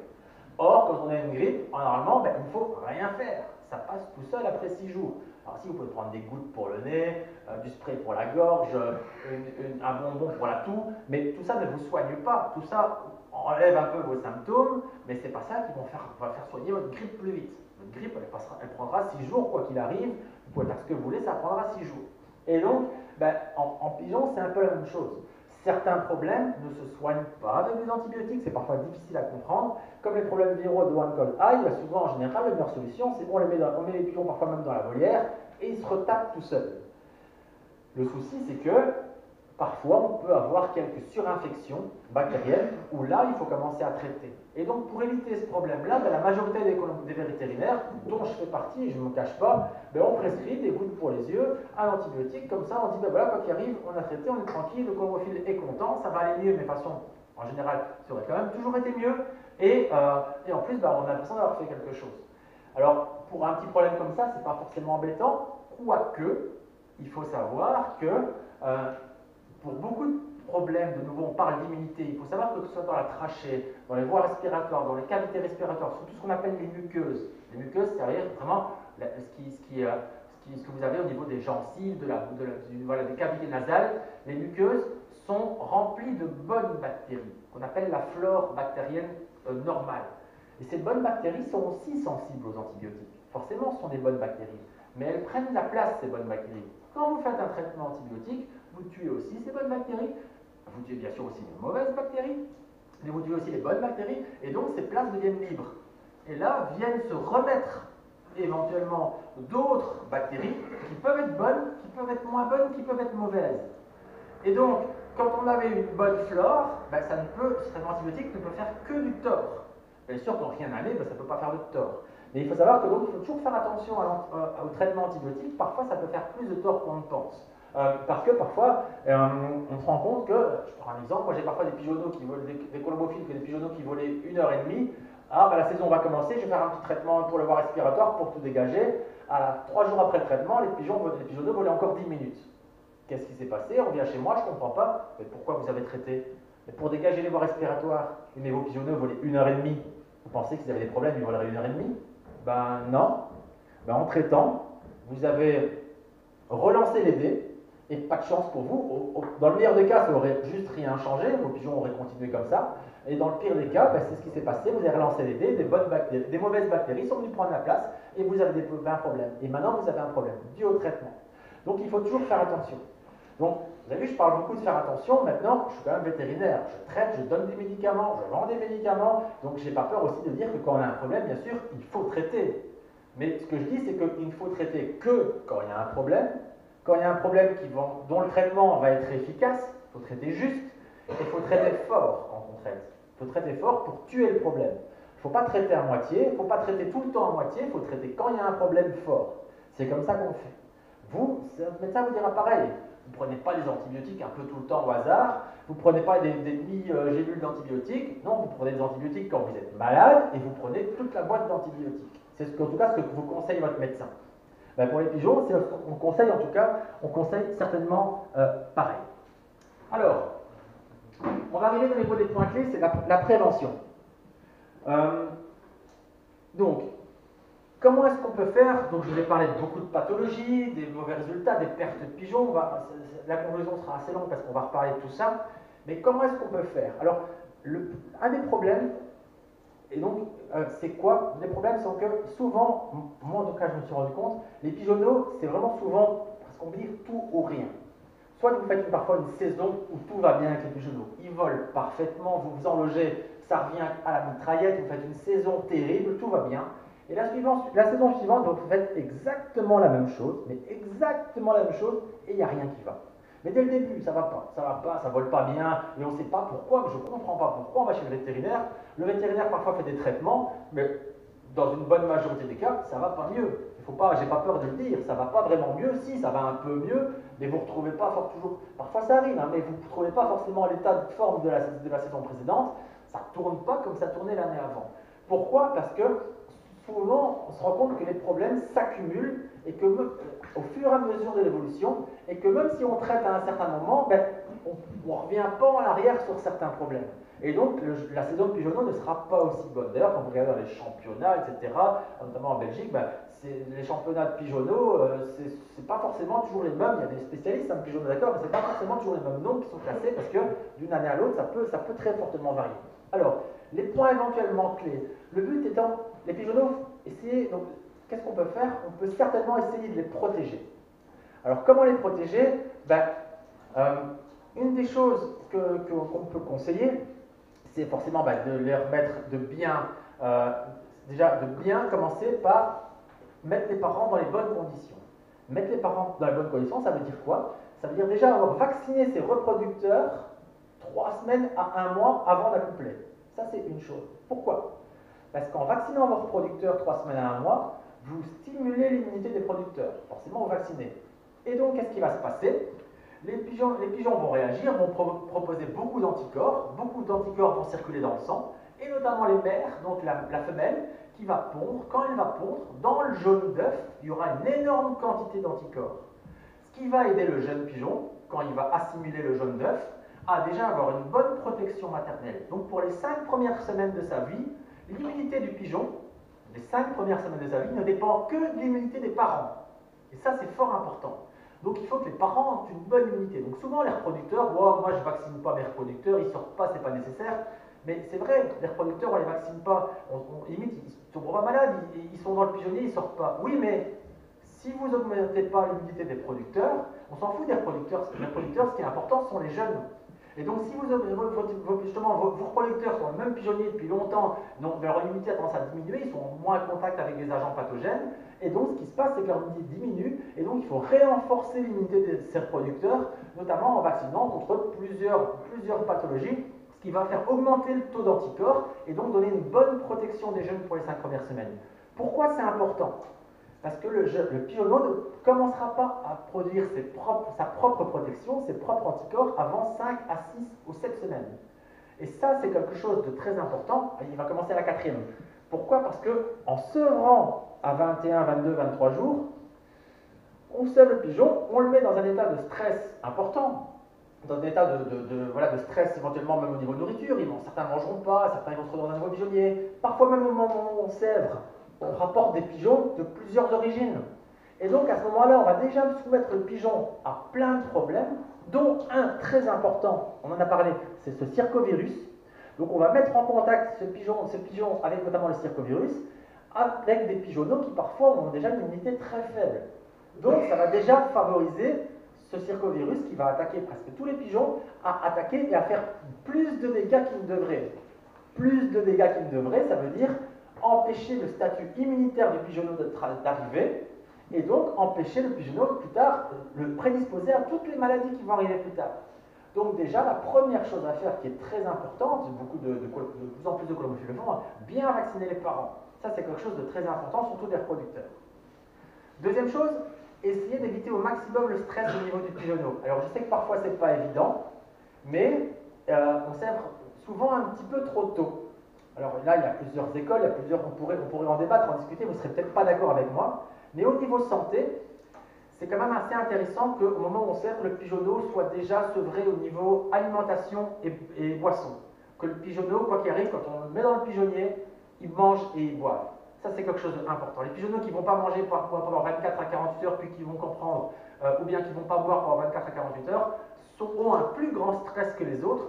Or, quand on a une grippe, normalement, il ne faut rien faire. Ça passe tout seul après 6 jours. Alors si vous pouvez prendre des gouttes pour le nez, du spray pour la gorge, un bonbon pour la toux, mais tout ça ne vous soigne pas. Tout ça enlève un peu vos symptômes, mais ce n'est pas ça qui va faire soigner votre grippe plus vite. Votre grippe, elle prendra 6 jours, quoi qu'il arrive. Vous pouvez faire ce que vous voulez, ça prendra 6 jours. Et donc, en pigeon, c'est un peu la même chose. Certains problèmes ne se soignent pas avec des antibiotiques, c'est parfois difficile à comprendre. Comme les problèmes viraux de one cold eye, souvent en général, la meilleure solution, c'est qu'on met les pigeons parfois même dans la volière et ils se retapent tout seuls. Le souci, c'est que parfois on peut avoir quelques surinfections bactériennes où là, il faut commencer à traiter. Et donc, pour éviter ce problème-là, la majorité des vétérinaires, dont je fais partie, et je ne me cache pas, on prescrit des gouttes pour les yeux, un antibiotique, comme ça, on dit, voilà, quoi qu'il arrive, on a traité, on est tranquille, le chlorophyle est content, ça va aller mieux, mais de façon, en général, ça aurait quand même toujours été mieux, et en plus, on a l'impression d'avoir fait quelque chose. Alors, pour un petit problème comme ça, c'est pas forcément embêtant, quoique, il faut savoir que pour beaucoup de problèmes, de nouveau, on parle d'immunité, il faut savoir que ce soit dans la trachée, dans les voies respiratoires, dans les cavités respiratoires, sur tout ce qu'on appelle les muqueuses. Les muqueuses, c'est-à-dire vraiment ce que vous avez au niveau des gencives, des cavités nasales. Les muqueuses sont remplies de bonnes bactéries, qu'on appelle la flore bactérienne normale. Et ces bonnes bactéries sont aussi sensibles aux antibiotiques. Forcément, ce sont des bonnes bactéries, mais elles prennent la place, ces bonnes bactéries. Quand vous faites un traitement antibiotique, vous tuez aussi ces bonnes bactéries, vous tuez bien sûr aussi les mauvaises bactéries, mais vous tuez aussi les bonnes bactéries, et donc ces places deviennent libres. Et là viennent se remettre éventuellement d'autres bactéries qui peuvent être bonnes, qui peuvent être moins bonnes, qui peuvent être mauvaises. Et donc, quand on avait une bonne flore, ce traitement antibiotique ne peut faire que du tort. Bien sûr, quand rien n'allait, ça ne peut pas faire de tort. Mais il faut savoir que donc, il faut toujours faire attention au traitement antibiotique. Parfois, ça peut faire plus de tort qu'on ne pense. Parce que parfois, on se rend compte que, je prends un exemple, moi j'ai parfois des pigeonneaux qui volent, des colombophiles, des pigeonneaux qui volaient 1h30. La saison va commencer, je vais faire un petit traitement pour le voie respiratoire pour tout dégager. 3 jours après le traitement, les pigeonneaux volaient encore 10 minutes. Qu'est-ce qui s'est passé? On vient chez moi, je ne comprends pas. Mais pourquoi vous avez traité? Mais pour dégager les voies respiratoires. Mais vos pigeonneaux volaient 1h30. Vous pensez qu'ils avaient des problèmes, ils voleraient 1h30? Non. En traitant, vous avez relancé les dés. Et pas de chance pour vous. Dans le meilleur des cas, ça aurait juste rien changé. Vos pigeons auraient continué comme ça. Et dans le pire des cas, c'est ce qui s'est passé. Vous avez relancé les dés, des mauvaises bactéries sont venues prendre la place et vous avez un problème. Et maintenant, vous avez un problème dû au traitement. Donc, il faut toujours faire attention. Donc, vous avez vu, je parle beaucoup de faire attention. Maintenant, je suis quand même vétérinaire. Je traite, je donne des médicaments, je vends des médicaments. Donc, je n'ai pas peur aussi de dire que quand on a un problème, bien sûr, il faut traiter. Mais ce que je dis, c'est qu'il ne faut traiter que quand il y a un problème. Quand il y a un problème dont le traitement va être efficace, il faut traiter juste. Et il faut traiter fort quand on traite. Il faut traiter fort pour tuer le problème. Il ne faut pas traiter à moitié, il ne faut pas traiter tout le temps à moitié, il faut traiter quand il y a un problème fort. C'est comme ça qu'on fait. Votre médecin vous dira pareil. Vous ne prenez pas des antibiotiques un peu tout le temps au hasard, vous ne prenez pas des demi-gélules d'antibiotiques, non, vous prenez des antibiotiques quand vous êtes malade et vous prenez toute la boîte d'antibiotiques. C'est en tout cas ce que vous conseille votre médecin. Pour les pigeons, on conseille certainement pareil. Alors, on va arriver au niveau des points clés, c'est la prévention. Donc, comment est-ce qu'on peut faire? Donc, je vous ai parlé de beaucoup de pathologies, des mauvais résultats, des pertes de pigeons. La conclusion sera assez longue parce qu'on va reparler de tout ça. Mais comment est-ce qu'on peut faire? Alors, un des problèmes, et donc, c'est quoi? Les problèmes sont que souvent, moi en tout cas, je me suis rendu compte, les pigeonneaux, c'est vraiment souvent, parce qu'on dit tout ou rien. Soit vous faites parfois une saison où tout va bien avec les pigeonneaux. Ils volent parfaitement, vous vous en logez, ça revient à la mitraillette, vous faites une saison terrible, tout va bien. Et la saison suivante, vous faites exactement la même chose, mais exactement la même chose, et il n'y a rien qui va. Mais dès le début, ça va pas, ça vole pas bien, et on ne sait pas pourquoi, je ne comprends pas pourquoi, on va chez le vétérinaire parfois fait des traitements, mais dans une bonne majorité des cas, ça va pas mieux. J'ai pas peur de le dire, ça va pas vraiment mieux, si, ça va un peu mieux, mais vous ne retrouvez pas toujours, parfois ça arrive, hein, mais vous ne retrouvez pas forcément l'état de forme de la saison précédente, ça ne tourne pas comme ça tournait l'année avant. Pourquoi? Parce que souvent, on se rend compte que les problèmes s'accumulent et que au fur et à mesure de l'évolution, et que même si on traite à un certain moment, on ne revient pas en arrière sur certains problèmes. Et donc, la saison de pigeonneaux ne sera pas aussi bonne. D'ailleurs, quand vous regardez dans les championnats, etc., notamment en Belgique, les championnats de pigeonneaux, c'est pas forcément toujours les mêmes. Il y a des spécialistes en pigeonneaux, d'accord, mais c'est pas forcément toujours les mêmes noms qui sont classés parce que d'une année à l'autre, ça peut très fortement varier. Alors, les points éventuellement clés. Le but étant, les pigeonneaux, donc, qu'est-ce qu'on peut faire? On peut certainement essayer de les protéger. Alors, comment les protéger? Une des choses qu'on peut conseiller, c'est forcément de leur mettre déjà de bien commencer par mettre les parents dans les bonnes conditions. Mettre les parents dans les bonnes conditions, ça veut dire quoi? Ça veut dire déjà avoir vacciné ses reproducteurs 3 semaines à 1 mois avant d'accoupler. Ça, c'est une chose. Pourquoi? Parce qu'en vaccinant vos reproducteurs 3 semaines à 1 mois, vous stimulez l'immunité des producteurs. Forcément, vous vaccinez. Et donc, qu'est-ce qui va se passer? Les pigeons vont réagir, vont proposer beaucoup d'anticorps vont circuler dans le sang, et notamment les mères, donc la femelle, qui va pondre. Quand elle va pondre, dans le jaune d'œuf, il y aura une énorme quantité d'anticorps. Ce qui va aider le jeune pigeon, quand il va assimiler le jaune d'œuf, à déjà avoir une bonne protection maternelle. Donc pour les 5 premières semaines de sa vie, l'immunité du pigeon, les 5 premières semaines de sa vie, ne dépend que de l'immunité des parents. Et ça, c'est fort important. Donc il faut que les parents aient une bonne immunité. Donc souvent les reproducteurs, moi je ne vaccine pas mes reproducteurs, ils ne sortent pas, c'est pas nécessaire. Mais c'est vrai, les reproducteurs, on ne les vaccine pas. Limite, ils sont pas malades, ils sont dans le pigeonnier, ils ne sortent pas. Oui, mais si vous n'augmentez pas l'immunité des producteurs, on s'en fout des reproducteurs. Les reproducteurs, ce qui est important, ce sont les jeunes. Et donc si justement vos reproducteurs sont le même pigeonnier depuis longtemps, donc leur immunité a tendance à diminuer, ils sont moins en contact avec des agents pathogènes, et donc ce qui se passe, c'est que leur immunité diminue, et donc il faut renforcer l'immunité de ces reproducteurs, notamment en vaccinant contre plusieurs pathologies, ce qui va faire augmenter le taux d'anticorps, et donc donner une bonne protection des jeunes pour les 5 premières semaines. Pourquoi c'est important? Parce que le pigeonneau ne commencera pas à produire sa propre protection, ses propres anticorps, avant 5 à 6 ou 7 semaines. Et ça, c'est quelque chose de très important. Il va commencer à la 4e. Pourquoi? Parce qu'en sevrant à 21, 22, 23 jours, on sève le pigeon, on le met dans un état de stress important, dans un état de stress éventuellement même au niveau de nourriture. Certains ne mangeront pas, certains vont se retrouver dans un nouveau pigeonnier. Parfois même au moment où on sèvre, on rapporte des pigeons de plusieurs origines. Et donc à ce moment-là, on va déjà soumettre le pigeon à plein de problèmes, dont un très important, on en a parlé, c'est ce circovirus. Donc on va mettre en contact ce pigeon avec notamment le circovirus, avec des pigeonneaux qui parfois ont déjà une immunité très faible. Donc ça va déjà favoriser ce circovirus qui va attaquer presque tous les pigeons, à attaquer et à faire plus de dégâts qu'il ne devrait. Plus de dégâts qu'il ne devrait, ça veut dire empêcher le statut immunitaire du pigeonneau d'arriver, et donc empêcher le pigeonneau plus tard, le prédisposer à toutes les maladies qui vont arriver plus tard. Donc déjà, la première chose à faire qui est très importante, de plus en plus de colombiers le font, bien vacciner les parents. Ça, c'est quelque chose de très important, surtout des reproducteurs. Deuxième chose, essayer d'éviter au maximum le stress au niveau du pigeonneau. Alors je sais que parfois c'est pas évident, mais on sèvre souvent un petit peu trop tôt. Alors là, il y a plusieurs écoles, on pourrait en débattre, en discuter, vous ne serez peut-être pas d'accord avec moi, mais au niveau santé, c'est quand même assez intéressant qu'au moment où on sert, le pigeonneau soit déjà sevré au niveau alimentation et boisson. Que le pigeonneau, quoi qu'il arrive, quand on le met dans le pigeonnier, il mange et il boit. Ça, c'est quelque chose d'important. Les pigeonneaux qui ne vont pas manger pendant 24 à 48 heures, puis qui vont comprendre, ou bien qui ne vont pas boire pendant 24 à 48 heures, ont un plus grand stress que les autres,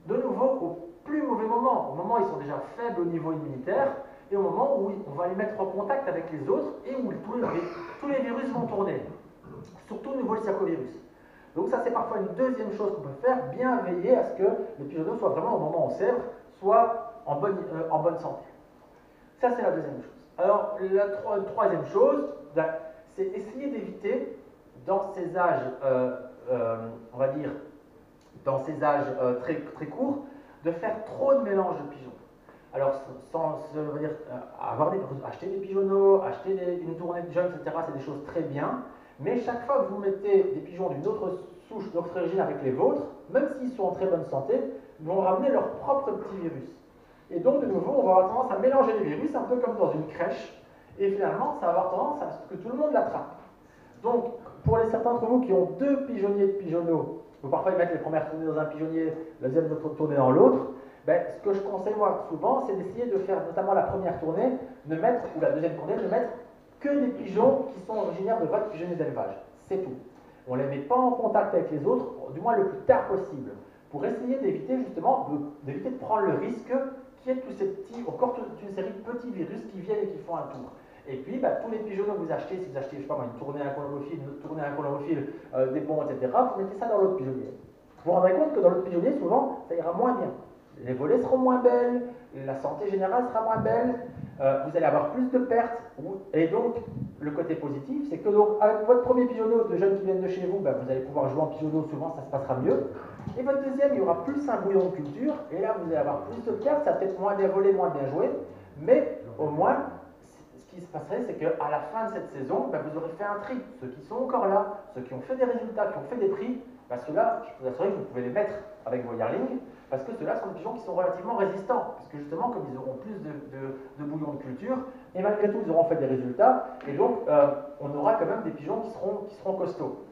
de nouveau au plus mauvais moment. Au moment où ils sont déjà faibles au niveau immunitaire, et au moment où on va les mettre en contact avec les autres, et où tous les virus vont tourner. Surtout au niveau du circovirus. Donc ça, c'est parfois une deuxième chose qu'on peut faire, bien veiller à ce que le pigeonneau soit vraiment, au moment où on sèvre, soit en bonne santé. Ça, c'est la deuxième chose. Alors, la troisième chose, c'est essayer d'éviter, dans ces âges, on va dire, dans ces âges très, très courts, de faire trop de mélange de pigeons. Alors, acheter des pigeonneaux, acheter une tournée de jeunes, etc., c'est des choses très bien, mais chaque fois que vous mettez des pigeons d'une autre souche, d'une autre origine avec les vôtres, même s'ils sont en très bonne santé, ils vont ramener leur propre petit virus. Et donc, de nouveau, on va avoir tendance à mélanger les virus, un peu comme dans une crèche, et finalement, ça va avoir tendance à ce que tout le monde l'attrape. Donc, pour certains d'entre vous qui ont 2 pigeonniers de pigeonneaux, ou parfois ils mettent les premières tournées dans un pigeonnier, la deuxième tournée dans l'autre, ce que je conseille moi souvent, c'est d'essayer de faire, notamment la première tournée, ou la deuxième tournée, de mettre que des pigeons qui sont originaires de votre pigeonnier d'élevage. C'est tout. On ne les met pas en contact avec les autres, du moins le plus tard possible, pour essayer d'éviter justement de prendre le risque qu'il y ait tous ces petits, encore toute une série de petits virus qui viennent et qui font un tour. Et puis, tous les pigeonneaux que vous achetez, si vous achetez, je sais pas moi, une tournée à un colomophile, une autre tournée à un colomophile, des bons, etc., vous mettez ça dans l'autre pigeonnier. Vous vous rendrez compte que dans l'autre pigeonnier, souvent, ça ira moins bien. Les volets seront moins belles, la santé générale sera moins belle, vous allez avoir plus de pertes. Et donc, le côté positif, c'est que donc, avec votre premier pigeonneau de jeunes qui viennent de chez vous, vous allez pouvoir jouer en pigeonneau, souvent ça se passera mieux. Et votre deuxième, il y aura plus un bouillon de culture, et là, vous allez avoir plus de pertes, ça va peut-être moins bien volé, moins bien joué, mais au moins, ce qui se passerait, c'est qu'à la fin de cette saison, vous aurez fait un tri. Ceux qui sont encore là, ceux qui ont fait des résultats, qui ont fait des prix, ceux-là, je vous assure que vous pouvez les mettre avec vos yearlings, parce que ceux-là sont des pigeons qui sont relativement résistants, parce que justement, comme ils auront plus de bouillon de culture, et malgré tout, ils auront fait des résultats, et donc, on aura quand même des pigeons qui seront costauds.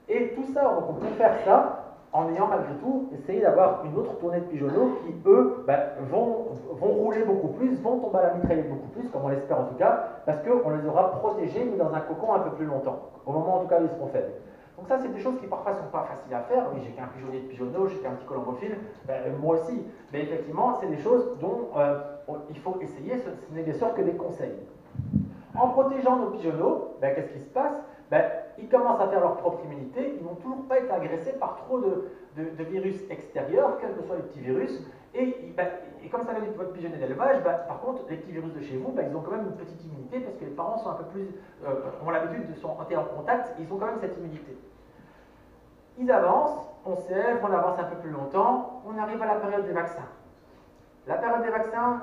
Et tout ça, donc on peut faire ça en ayant malgré tout essayé d'avoir une autre tournée de pigeonneaux qui, eux, vont rouler beaucoup plus, vont tomber à la mitraillette beaucoup plus, comme on l'espère en tout cas, parce qu'on les aura protégés, mis dans un cocon un peu plus longtemps, au moment en tout cas où ils seront faibles. Donc ça, c'est des choses qui parfois ne sont pas faciles à faire. Oui, j'ai qu'un pigeonnier de pigeonneaux, j'ai qu'un petit colombophile, moi aussi. Mais effectivement, c'est des choses dont il faut essayer, ce n'est bien sûr que des conseils. En protégeant nos pigeonneaux, qu'est-ce qui se passe? Ils commencent à faire leur propre immunité, ils ne vont toujours pas être agressés par trop de virus extérieurs, quels que soient les petits virus. Et comme ça vient de votre pigeonnier d'élevage, par contre, les petits virus de chez vous, ils ont quand même une petite immunité parce que les parents sont un peu plus, ont l'habitude de sont en contact, ils ont quand même cette immunité. Ils avancent, on sèvre, on avance un peu plus longtemps, on arrive à la période des vaccins. La période des vaccins,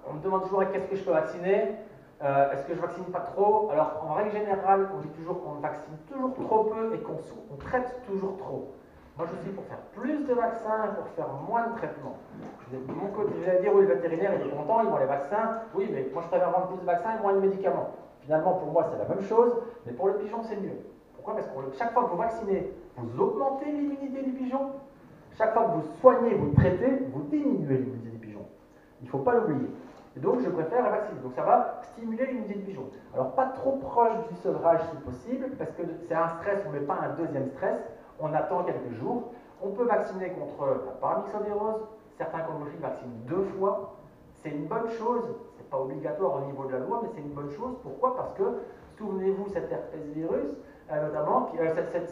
on me demande toujours qu'est-ce que je peux vacciner. Est-ce que je ne vaccine pas trop? Alors, en règle générale, on dit toujours qu'on vaccine toujours trop peu et qu'on traite toujours trop. Moi, je suis pour faire plus de vaccins et pour faire moins de traitements. De mon côté, je vais dire, oui, le vétérinaire, il est content, il vend les vaccins. Oui, mais moi, je préfère vendre plus de vaccins et moins de médicaments. Finalement, pour moi, c'est la même chose, mais pour le pigeon, c'est mieux. Pourquoi? Parce que chaque fois que vous vaccinez, vous augmentez l'immunité du pigeon. Chaque fois que vous soignez, vous traitez, vous diminuez l'immunité du pigeon. Il ne faut pas l'oublier. Et donc, je préfère la vacciner. Donc, ça va stimuler l'immunité du pigeon. Alors, pas trop proche du sevrage si possible, parce que c'est un stress, on ne met pas un deuxième stress, on attend quelques jours. On peut vacciner contre la paramyxovírose. Certains colomophiles vaccinent 2 fois. C'est une bonne chose, c'est pas obligatoire au niveau de la loi, mais c'est une bonne chose. Pourquoi? Parce que, souvenez-vous, cet herpès virus, notamment,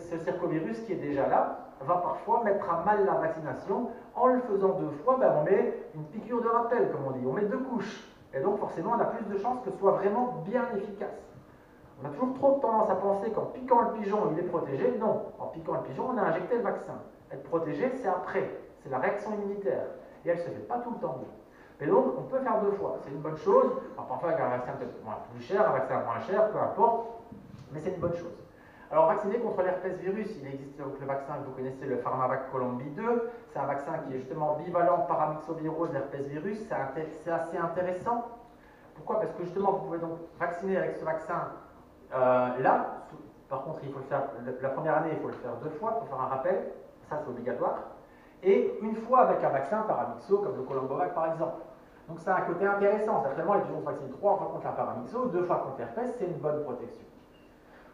ce circovirus qui est déjà là, va parfois mettre à mal la vaccination. En le faisant 2 fois, on met une piqûre de rappel, comme on dit, on met 2 couches. Et donc forcément, on a plus de chances que ce soit vraiment bien efficace. On a toujours trop tendance à penser qu'en piquant le pigeon, il est protégé. Non, en piquant le pigeon, on a injecté le vaccin. Être protégé, c'est après, c'est la réaction immunitaire. Et elle ne se fait pas tout le temps bien. Et donc, on peut faire 2 fois, c'est une bonne chose. Alors parfois, avec un vaccin peut-être plus cher, un vaccin moins cher, peu importe, mais c'est une bonne chose. Alors, vacciner contre l'herpès virus, il existe donc le vaccin que vous connaissez, le Pharmavac Colombi 2. C'est un vaccin qui est justement bivalent paramyxovirose l'herpès virus. C'est assez intéressant. Pourquoi? Parce que justement, vous pouvez donc vacciner avec ce vaccin là, Par contre, il faut le faire, la première année, il faut le faire 2 fois, il faut faire un rappel, ça c'est obligatoire. Et une fois avec un vaccin paramyxo, comme le Colombovac par exemple. Donc ça a un côté intéressant. Certainement, les pigeons se vaccinent 3 fois contre la paramyxo, 2 fois contre l'herpès, c'est une bonne protection.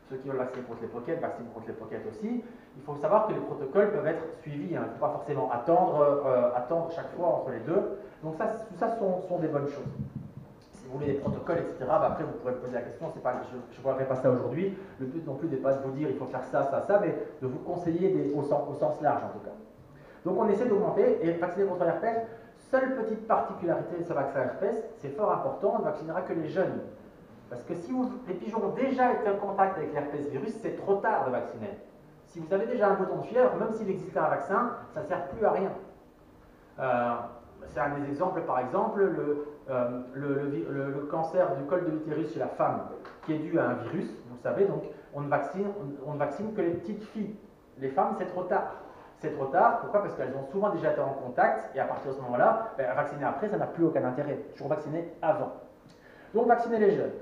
Ceux qui veulent vacciner contre les pockets, vaccinent contre les pockets aussi. Il faut savoir que les protocoles peuvent être suivis. Hein. Il ne faut pas forcément attendre chaque fois entre les deux. Donc ça, tout ça sont des bonnes choses. Si vous voulez des protocoles, etc., après vous pourrez me poser la question. Pas, je ne vois pas ça aujourd'hui. Le but non plus n'est pas de vous dire il faut faire ça, ça, ça, mais de vous conseiller au sens large en tout cas. Donc on essaie d'augmenter et vacciner contre l'herpès. Seule petite particularité de ce vaccin herpès, c'est fort important, on ne vaccinera que les jeunes. Parce que si les pigeons ont déjà été en contact avec l'herpès virus, c'est trop tard de vacciner. Si vous avez déjà un bouton de fièvre, même s'il existait un vaccin, ça ne sert plus à rien. C'est un des exemples, par exemple, le cancer du col de l'utérus chez la femme, qui est dû à un virus, vous savez, donc on ne vaccine que les petites filles. Les femmes, c'est trop tard. C'est trop tard, pourquoi? Parce qu'elles ont souvent déjà été en contact, et à partir de ce moment-là, vacciner après, ça n'a plus aucun intérêt. Toujours vacciner avant. Donc vacciner les jeunes.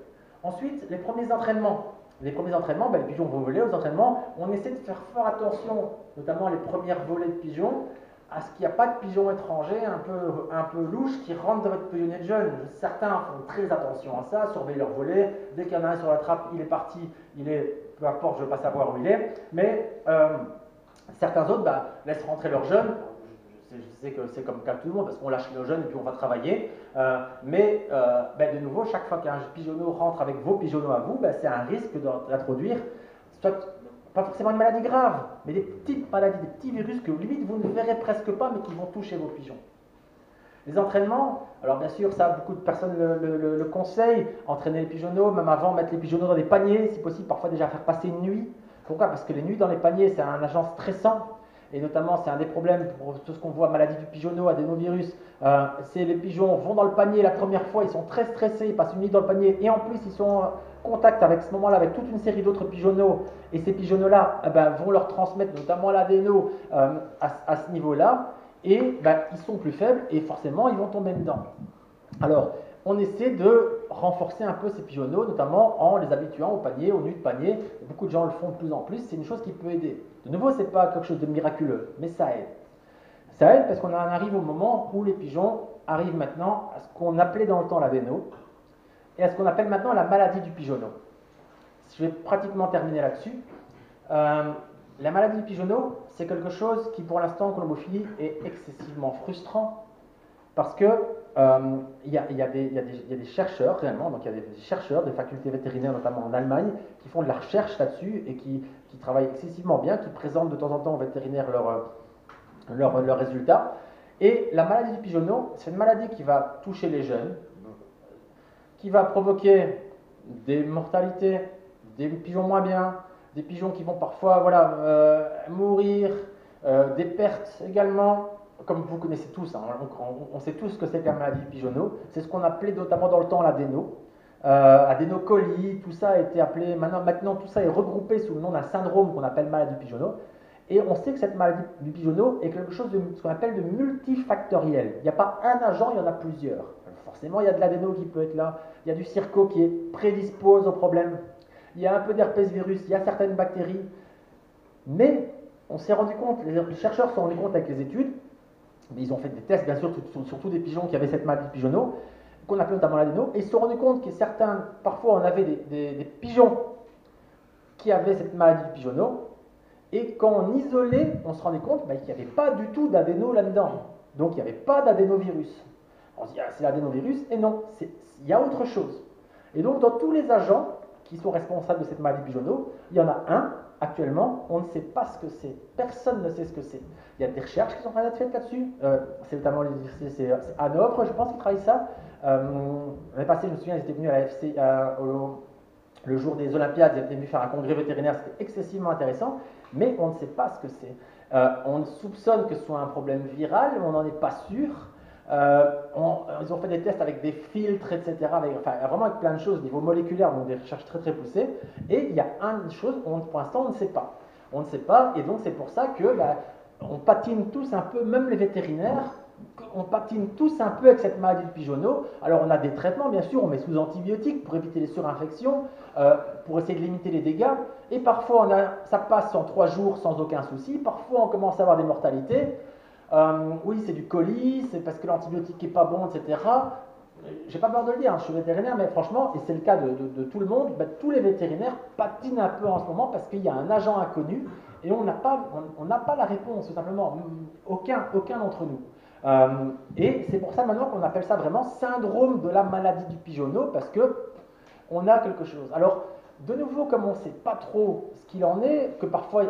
Ensuite, les premiers entraînements. Les pigeons vont voler aux entraînements. On essaie de faire fort attention, notamment les premières volées de pigeons, à ce qu'il n'y a pas de pigeons étrangers un peu louches qui rentrent dans votre pigeonnier de jeunes. Certains font très attention à ça, surveillent leur volet. Dès qu'il y en a un sur la trappe, il est parti, peu importe, je ne veux pas savoir où il est. Mais certains autres laissent rentrer leurs jeunes. Je sais que c'est comme le cas de tout le monde parce qu'on lâche nos jeunes et puis on va travailler. De nouveau, chaque fois qu'un pigeonneau rentre avec vos pigeonneaux à vous, c'est un risque d'introduire, pas forcément une maladie grave, mais des petites maladies, des petits virus que limite vous ne verrez presque pas mais qui vont toucher vos pigeons. Les entraînements, alors bien sûr, ça beaucoup de personnes le conseillent, entraîner les pigeonneaux, même avant, mettre les pigeonneaux dans des paniers, si possible, parfois déjà faire passer une nuit. Pourquoi? Parce que les nuits dans les paniers, c'est un agent stressant. Et notamment, c'est un des problèmes pour tout ce qu'on voit, maladie du pigeonneau, adénovirus. C'est les pigeons vont dans le panier la première fois, ils sont très stressés, ils passent une nuit dans le panier, et en plus, ils sont en contact avec ce moment-là, avec toute une série d'autres pigeonneaux. Et ces pigeonneaux-là vont leur transmettre notamment l'adéno à ce niveau-là. Et ils sont plus faibles, et forcément, ils vont tomber dedans. Alors, on essaie de renforcer un peu ces pigeonneaux, notamment en les habituant au panier, aux nuits de panier. Beaucoup de gens le font de plus en plus, c'est une chose qui peut aider. De nouveau, ce n'est pas quelque chose de miraculeux, mais ça aide. Ça aide parce qu'on en arrive au moment où les pigeons arrivent maintenant à ce qu'on appelait dans le temps l'adéno, et à ce qu'on appelle maintenant la maladie du pigeonneau. Je vais pratiquement terminer là-dessus. La maladie du pigeonneau, c'est quelque chose qui, pour l'instant, en colombophilie, est excessivement frustrant, parce que il y a des chercheurs réellement, donc il y a des chercheurs de facultés vétérinaires, notamment en Allemagne, qui font de la recherche là-dessus et qui travaillent excessivement bien, qui présentent de temps en temps aux vétérinaires leurs résultats. Et la maladie du pigeonneau, c'est une maladie qui va toucher les jeunes, qui va provoquer des mortalités, des pigeons moins bien, des pigeons qui vont parfois mourir, des pertes également. Comme vous connaissez tous, hein, on sait tous ce que c'est que la maladie du pigeonneau. C'est ce qu'on appelait notamment dans le temps l'adéno. Adénocolie, tout ça a été appelé, maintenant tout ça est regroupé sous le nom d'un syndrome qu'on appelle maladie du pigeonneau. Et on sait que cette maladie du pigeonneau est quelque chose de ce qu'on appelle de multifactoriel. Il n'y a pas un agent, il y en a plusieurs. Forcément, il y a de l'adéno qui peut être là, il y a du circo qui prédispose au problème, il y a un peu d'herpès virus, il y a certaines bactéries. Mais on s'est rendu compte, les chercheurs se sont rendus compte avec les études, mais ils ont fait des tests, bien sûr, surtout des pigeons qui avaient cette maladie de pigeonneau, qu'on appelait notamment l'adéno, et ils se sont rendus compte que certains, parfois on avait des pigeons qui avaient cette maladie du pigeonneau, et quand on isolait, on se rendait compte qu'il n'y avait pas du tout d'adéno là-dedans. Donc il n'y avait pas d'adénovirus. On se dit, c'est l'adénovirus, et non, il y a autre chose. Et donc dans tous les agents qui sont responsables de cette maladie du pigeonneau, il y en a un. Actuellement, on ne sait pas ce que c'est. Personne ne sait ce que c'est. Il y a des recherches qui sont en train d'être faites là-dessus. C'est notamment c'est Hanovre, je pense, qui travaille ça. L'année passée, je me souviens, ils étaient venus à la FC le jour des Olympiades. Ils étaient venus faire un congrès vétérinaire. C'était excessivement intéressant, mais on ne sait pas ce que c'est. On soupçonne que ce soit un problème viral, mais on n'en est pas sûr. Ils ont fait des tests avec des filtres, etc. Vraiment avec plein de choses au niveau moléculaire, donc des recherches très très poussées. Et il y a une chose, pour l'instant, on ne sait pas. On ne sait pas, et donc c'est pour ça que on patine tous un peu, même les vétérinaires, on patine tous un peu avec cette maladie de pigeonneau. Alors on a des traitements, bien sûr, on met sous antibiotiques pour éviter les surinfections, pour essayer de limiter les dégâts. Et parfois, ça passe en 3 jours sans aucun souci. Parfois, on commence à avoir des mortalités. Oui, c'est du colis, c'est parce que l'antibiotique n'est pas bon, etc. J'ai pas peur de le dire, hein, je suis vétérinaire, mais franchement, et c'est le cas de tout le monde, ben, tous les vétérinaires patinent un peu en ce moment parce qu'il y a un agent inconnu et on n'a pas la réponse, tout simplement. Aucun d'entre nous. Et c'est pour ça maintenant qu'on appelle ça vraiment syndrome de la maladie du pigeonneau, parce que on a quelque chose. Alors, de nouveau, comme on ne sait pas trop ce qu'il en est, que parfois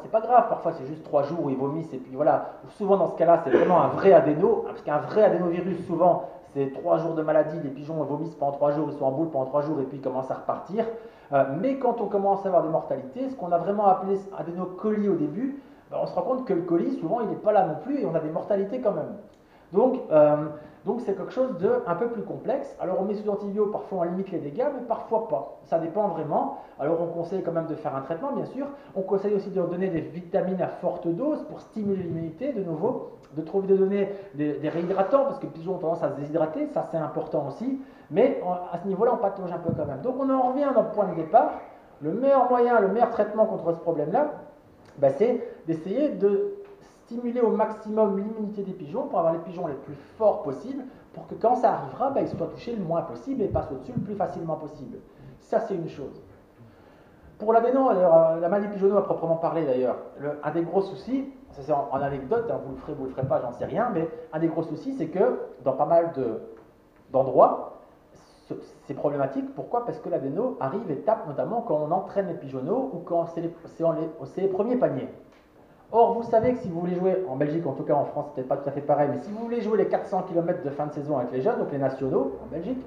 c'est pas grave, parfois c'est juste 3 jours où ils vomissent, et puis voilà, souvent dans ce cas-là, c'est vraiment un vrai adéno, parce qu'un vrai adénovirus, souvent, c'est 3 jours de maladie, les pigeons vomissent pendant 3 jours, ils sont en boule pendant 3 jours, et puis ils commencent à repartir. Mais quand on commence à avoir des mortalités, ce qu'on a vraiment appelé adénocolie au début, ben, on se rend compte que le colis, souvent, il n'est pas là non plus, et on a des mortalités quand même. Donc c'est quelque chose de un peu plus complexe. Alors on met sous antibiotiques, parfois on limite les dégâts, mais parfois pas. Ça dépend vraiment. Alors on conseille quand même de faire un traitement, bien sûr. On conseille aussi de leur donner des vitamines à forte dose pour stimuler l'immunité, de nouveau. De donner des réhydratants, parce que les pigeons ont tendance à se déshydrater, ça c'est important aussi. Mais à ce niveau-là, on patauge un peu quand même. Donc on en revient à notre point de départ. Le meilleur moyen, le meilleur traitement contre ce problème-là, ben, c'est d'essayer de stimuler au maximum l'immunité des pigeons pour avoir les pigeons les plus forts possibles, pour que quand ça arrivera, ben, ils soient touchés le moins possible et passent au-dessus le plus facilement possible. Ça, c'est une chose. Pour l'adéno, la maladie du pigeonneau à proprement parler d'ailleurs, un des gros soucis, ça c'est en anecdote, hein, vous le ferez pas, j'en sais rien, mais un des gros soucis, c'est que dans pas mal d'endroits, c'est problématique. Pourquoi? Parce que l'adéno arrive et tape notamment quand on entraîne les pigeonneaux ou quand c'est les premiers paniers. Or, vous savez que si vous voulez jouer, en Belgique, en tout cas en France, c'est peut-être pas tout à fait pareil, mais si vous voulez jouer les 400 km de fin de saison avec les jeunes, donc les nationaux en Belgique,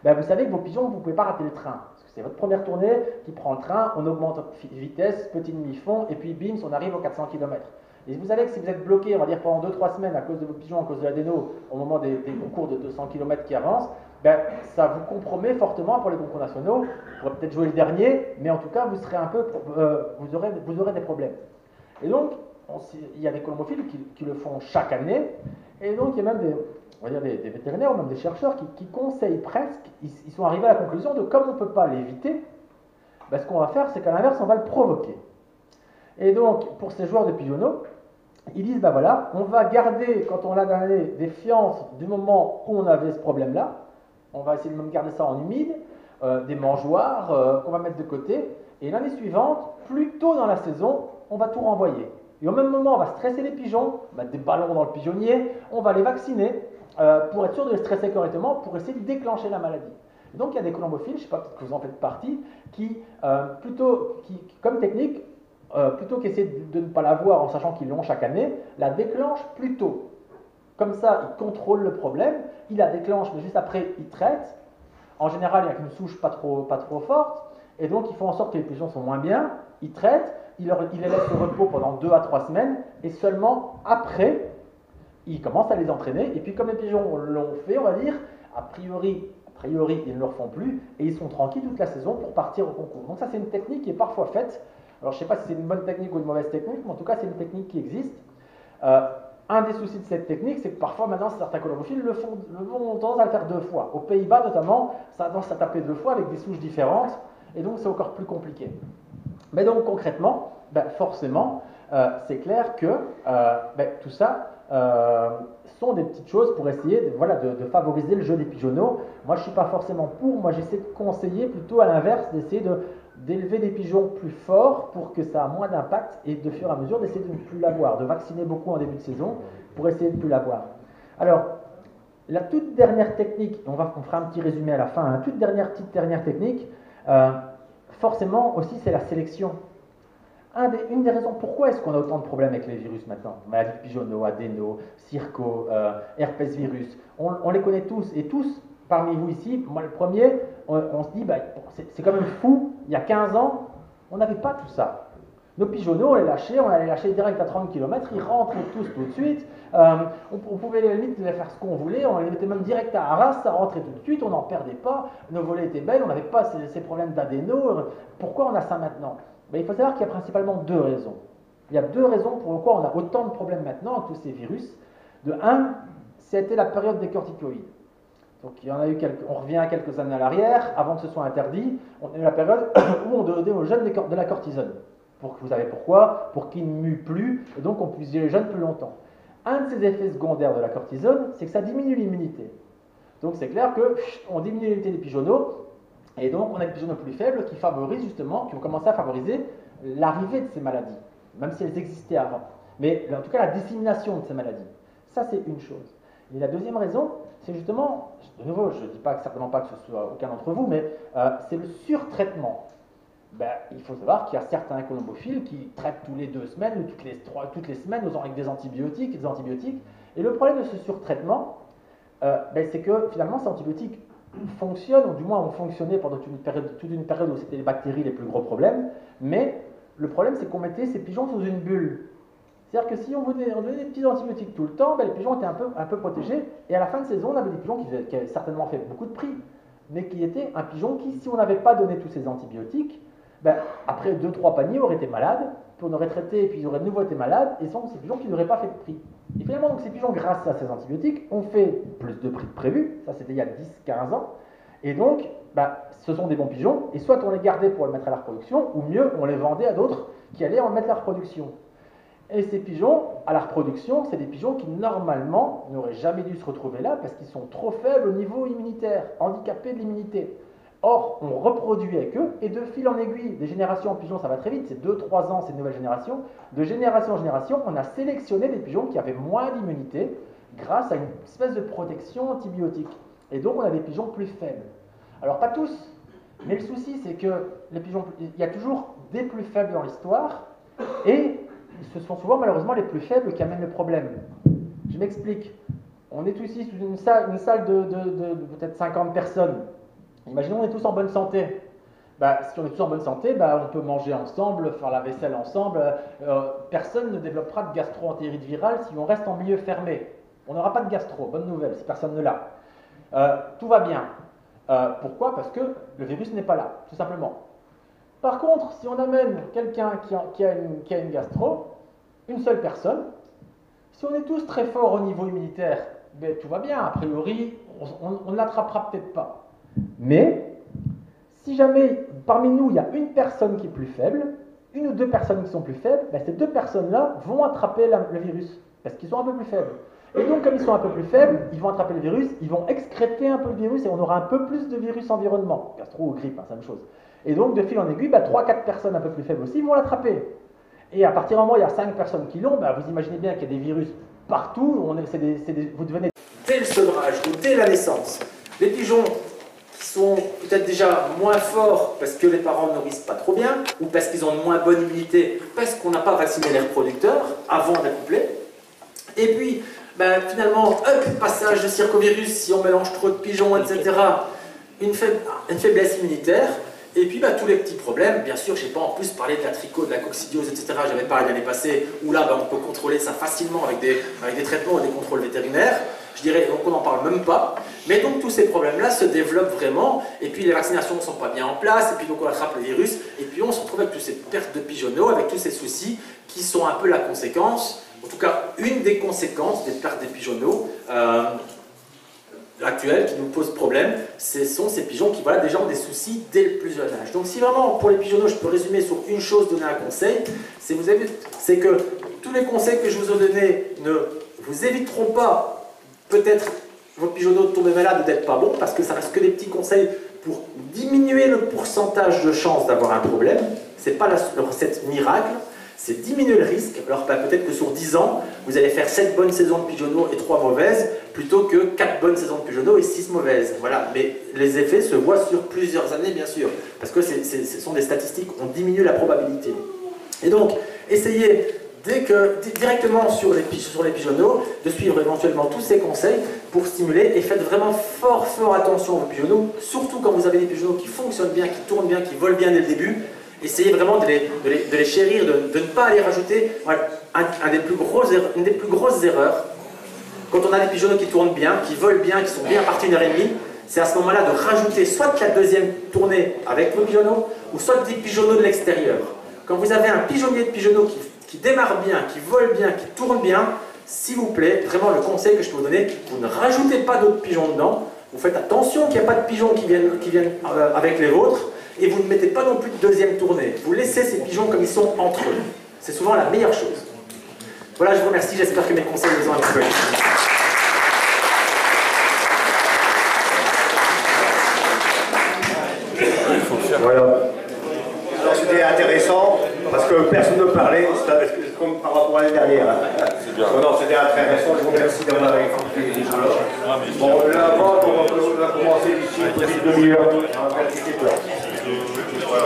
ben vous savez que vos pigeons, vous ne pouvez pas rater le train. Parce que c'est votre première tournée qui prend le train, on augmente vitesse, petit demi-fond, et puis bim, on arrive aux 400 km. Et vous savez que si vous êtes bloqué, on va dire pendant 2-3 semaines à cause de vos pigeons, à cause de l'adéno, au moment des concours de 200 km qui avancent, ben, ça vous compromet fortement pour les concours nationaux. Vous pourrez peut-être jouer le dernier, mais en tout cas, vous serez un peu, vous aurez des problèmes. Et donc, il y a des colombophiles qui le font chaque année, et donc il y a même des vétérinaires ou même des chercheurs qui conseillent presque, ils sont arrivés à la conclusion de comme on ne peut pas l'éviter, ben, ce qu'on va faire, c'est qu'à l'inverse, on va le provoquer. Et donc, pour ces joueurs de pigeonneaux, ils disent, ben voilà, on va garder, quand on a donné des fientes du moment où on avait ce problème-là, on va essayer de même garder ça en humide, des mangeoires qu'on va mettre de côté, et l'année suivante, plus tôt dans la saison, on va tout renvoyer. Et au même moment, on va stresser les pigeons, mettre des ballons dans le pigeonnier, on va les vacciner pour être sûr de les stresser correctement, pour essayer de déclencher la maladie. Et donc il y a des colombophiles, je ne sais pas, peut-être que vous en faites partie, qui comme technique, plutôt qu'essayer de ne pas la voir en sachant qu'ils l'ont chaque année, la déclenchent plus tôt. Comme ça, ils contrôlent le problème, ils la déclenchent, mais juste après, ils traitent. En général, il n'y a qu'une souche pas trop forte, et donc ils font en sorte que les pigeons sont moins bien, ils traitent, ils les laissent au repos pendant 2 à 3 semaines, et seulement après, ils commencent à les entraîner, et puis comme les pigeons l'ont fait, on va dire, a priori, ils ne le refont plus, et ils sont tranquilles toute la saison pour partir au concours. Donc ça, c'est une technique qui est parfois faite. Alors je ne sais pas si c'est une bonne technique ou une mauvaise technique, mais en tout cas, c'est une technique qui existe. Un des soucis de cette technique, c'est que parfois, maintenant, certains colombophiles ont tendance à le faire 2 fois. Aux Pays-Bas, notamment, ça a tendance à taper 2 fois avec des souches différentes, et donc c'est encore plus compliqué. Mais donc, concrètement, forcément, c'est clair que tout ça sont des petites choses pour essayer de favoriser le jeu des pigeonneaux. Moi, je ne suis pas forcément pour, moi, j'essaie de conseiller plutôt à l'inverse, d'essayer d'élever des pigeons plus forts pour que ça a moins d'impact et de fur et à mesure d'essayer de ne plus l'avoir, de vacciner beaucoup en début de saison pour essayer de ne plus l'avoir. Alors, la toute dernière technique, on fera un petit résumé à la fin, la toute dernière technique, forcément aussi c'est la sélection. Une des raisons pourquoi est-ce qu'on a autant de problèmes avec les virus maintenant, maladie de pigeonneau, adéno, circo, herpès virus, on les connaît tous, et tous parmi vous ici, moi le premier, on se dit, c'est quand même fou, il y a 15 ans, on n'avait pas tout ça. Nos pigeonneaux, on allait lâcher direct à 30 km, ils rentraient tous tout de suite, on pouvait limite les faire ce qu'on voulait, on les mettait même direct à Arras, ça rentrait tout de suite, on n'en perdait pas, nos volets étaient belles, on n'avait pas ces problèmes d'adéno. Pourquoi on a ça maintenant? Il faut savoir qu'il y a principalement 2 raisons. Il y a 2 raisons pour lesquelles on a autant de problèmes maintenant avec tous ces virus. De un, c'était la période des corticoïdes. Donc il y en a eu quelques, on revient quelques années à l'arrière, avant que ce soit interdit, on a eu la période où on donnait aux jeunes de la cortisone. Vous savez pourquoi? Pour qu'ils ne muent plus, et donc on puisse les jeunes plus longtemps. Un de ces effets secondaires de la cortisone, c'est que ça diminue l'immunité. Donc c'est clair qu'on diminue l'immunité des pigeonneaux, et donc on a des pigeonneaux plus faibles qui favorisent justement, qui ont commencé à favoriser l'arrivée de ces maladies, même si elles existaient avant. Mais en tout cas la dissémination de ces maladies. Ça c'est une chose. Et la deuxième raison, c'est justement, de nouveau, je ne dis certainement pas que ce soit aucun d'entre vous, mais c'est le surtraitement. Il faut savoir qu'il y a certains colombophiles qui traitent tous les 2 semaines ou toutes les semaines avec des antibiotiques, Et le problème de ce surtraitement, c'est que finalement ces antibiotiques fonctionnent, ou du moins ont fonctionné pendant toute une période où c'était les bactéries les plus gros problèmes, mais le problème c'est qu'on mettait ces pigeons sous une bulle. C'est-à-dire que si on donnait des petits antibiotiques tout le temps, les pigeons étaient un peu protégés, et à la fin de saison, on avait des pigeons qui avaient certainement fait beaucoup de prix, mais qui étaient un pigeon qui, si on n'avait pas donné tous ces antibiotiques, après 2-3 paniers, aurait été malade, puis on aurait traité, et puis ils auraient de nouveau été malades, et ce sont ces pigeons qui n'auraient pas fait de prix. Et finalement, donc, ces pigeons, grâce à ces antibiotiques, ont fait plus de prix que prévu, ça c'était il y a 10-15 ans, et donc, ce sont des bons pigeons, et soit on les gardait pour les mettre à la reproduction, ou mieux, on les vendait à d'autres qui allaient en mettre à la reproduction. Et ces pigeons, à la reproduction, c'est des pigeons qui, normalement, n'auraient jamais dû se retrouver là parce qu'ils sont trop faibles au niveau immunitaire, handicapés de l'immunité. Or, on reproduit avec eux, et de fil en aiguille, des générations en pigeons, ça va très vite, c'est 2-3 ans, c'est une nouvelle génération. De génération en génération, on a sélectionné des pigeons qui avaient moins d'immunité grâce à une espèce de protection antibiotique. Et donc, on a des pigeons plus faibles. Alors, pas tous, mais le souci, c'est que les pigeons, il y a toujours des plus faibles dans l'histoire, et ce sont souvent malheureusement les plus faibles qui amènent le problème. Je m'explique. On est tous ici sous une salle de peut-être 50 personnes. Imaginons on est tous en bonne santé. Si on est tous en bonne santé, on peut manger ensemble, faire la vaisselle ensemble. Personne ne développera de gastro-entérite virale si on reste en milieu fermé. On n'aura pas de gastro, bonne nouvelle, si personne ne l'a. Tout va bien. Pourquoi? Parce que le virus n'est pas là, tout simplement. Par contre, si on amène quelqu'un qui a une gastro, une seule personne, si on est tous très forts au niveau immunitaire, tout va bien, a priori, on ne l'attrapera peut-être pas. Mais, si jamais parmi nous, il y a une personne qui est plus faible, une ou deux personnes qui sont plus faibles, ces 2 personnes-là vont attraper le virus, parce qu'ils sont un peu plus faibles. Et donc, comme ils sont un peu plus faibles, ils vont attraper le virus, ils vont excréter un peu le virus, et on aura un peu plus de virus environnement. Gastro ou grippe, c'est la même chose. Et donc, de fil en aiguille, 3-4 personnes un peu plus faibles aussi vont l'attraper. Et à partir du moment où il y a 5 personnes qui l'ont, vous imaginez bien qu'il y a des virus partout, vous devenez... Dès le sevrage ou dès la naissance, les pigeons qui sont peut-être déjà moins forts parce que les parents ne nourrissent pas trop bien, ou parce qu'ils ont une moins bonne immunité, parce qu'on n'a pas vacciné les reproducteurs avant d'accoupler. Et puis, finalement, passage de circovirus, si on mélange trop de pigeons, etc., une faiblesse immunitaire. Et puis tous les petits problèmes, bien sûr, je n'ai pas en plus parlé de la trichose, de la coccidiose, etc. J'avais parlé l'année passée, où là on peut contrôler ça facilement avec des traitements et des contrôles vétérinaires. Je dirais, donc on n'en parle même pas. Mais donc tous ces problèmes-là se développent vraiment, et puis les vaccinations ne sont pas bien en place, et puis donc on attrape le virus, et puis on se retrouve avec toutes ces pertes de pigeonneaux, avec tous ces soucis qui sont un peu la conséquence, en tout cas une des conséquences des pertes des pigeonneaux actuels qui nous posent problème, ce sont ces pigeons qui déjà ont des soucis dès le plus jeune âge. Donc si vraiment pour les pigeonneaux je peux résumer sur une chose, donner un conseil, c'est que tous les conseils que je vous ai donnés ne vous éviteront pas peut-être votre pigeonneau de tomber malade ou d'être pas bon, parce que ça reste que des petits conseils pour diminuer le pourcentage de chances d'avoir un problème. Ce n'est pas la recette miracle, c'est diminuer le risque. Alors peut-être que sur 10 ans, vous allez faire 7 bonnes saisons de pigeonneaux et 3 mauvaises, plutôt que 4 bonnes saisons de pigeonneaux et 6 mauvaises. Voilà. Mais les effets se voient sur plusieurs années, bien sûr, parce que ce sont des statistiques, on diminue la probabilité. Et donc, essayez directement sur les pigeonneaux, de suivre éventuellement tous ces conseils pour stimuler, et faites vraiment fort attention aux pigeonneaux, surtout quand vous avez des pigeonneaux qui fonctionnent bien, qui tournent bien, qui volent bien dès le début. Essayez vraiment de les chérir, de ne pas les rajouter. Voilà, une des plus grosses erreurs, quand on a des pigeonneaux qui tournent bien, qui volent bien, qui sont bien partis 1h30, c'est à ce moment-là de rajouter soit la deuxième tournée avec vos pigeonneaux, ou soit des pigeonneaux de l'extérieur. Quand vous avez un pigeonnier de pigeonneaux qui démarre bien, qui vole bien, qui tourne bien, s'il vous plaît, vraiment le conseil que je peux vous donner, vous ne rajoutez pas d'autres pigeons dedans, vous faites attention qu'il n'y ait pas de pigeons qui viennent avec les vôtres, et vous ne mettez pas non plus de deuxième tournée. Vous laissez ces pigeons comme ils sont entre eux. C'est souvent la meilleure chose. Voilà, je vous remercie, j'espère que mes conseils vous ont un petit peu aidé. Voilà. Alors c'était intéressant parce que personne ne parlait, c'est comme par rapport à l'année dernière. Non, non, c'était intéressant, je vous remercie d'avoir écouté les choses. Bon, la vente, on va commencer d'ici une petite demi-heure. Voilà.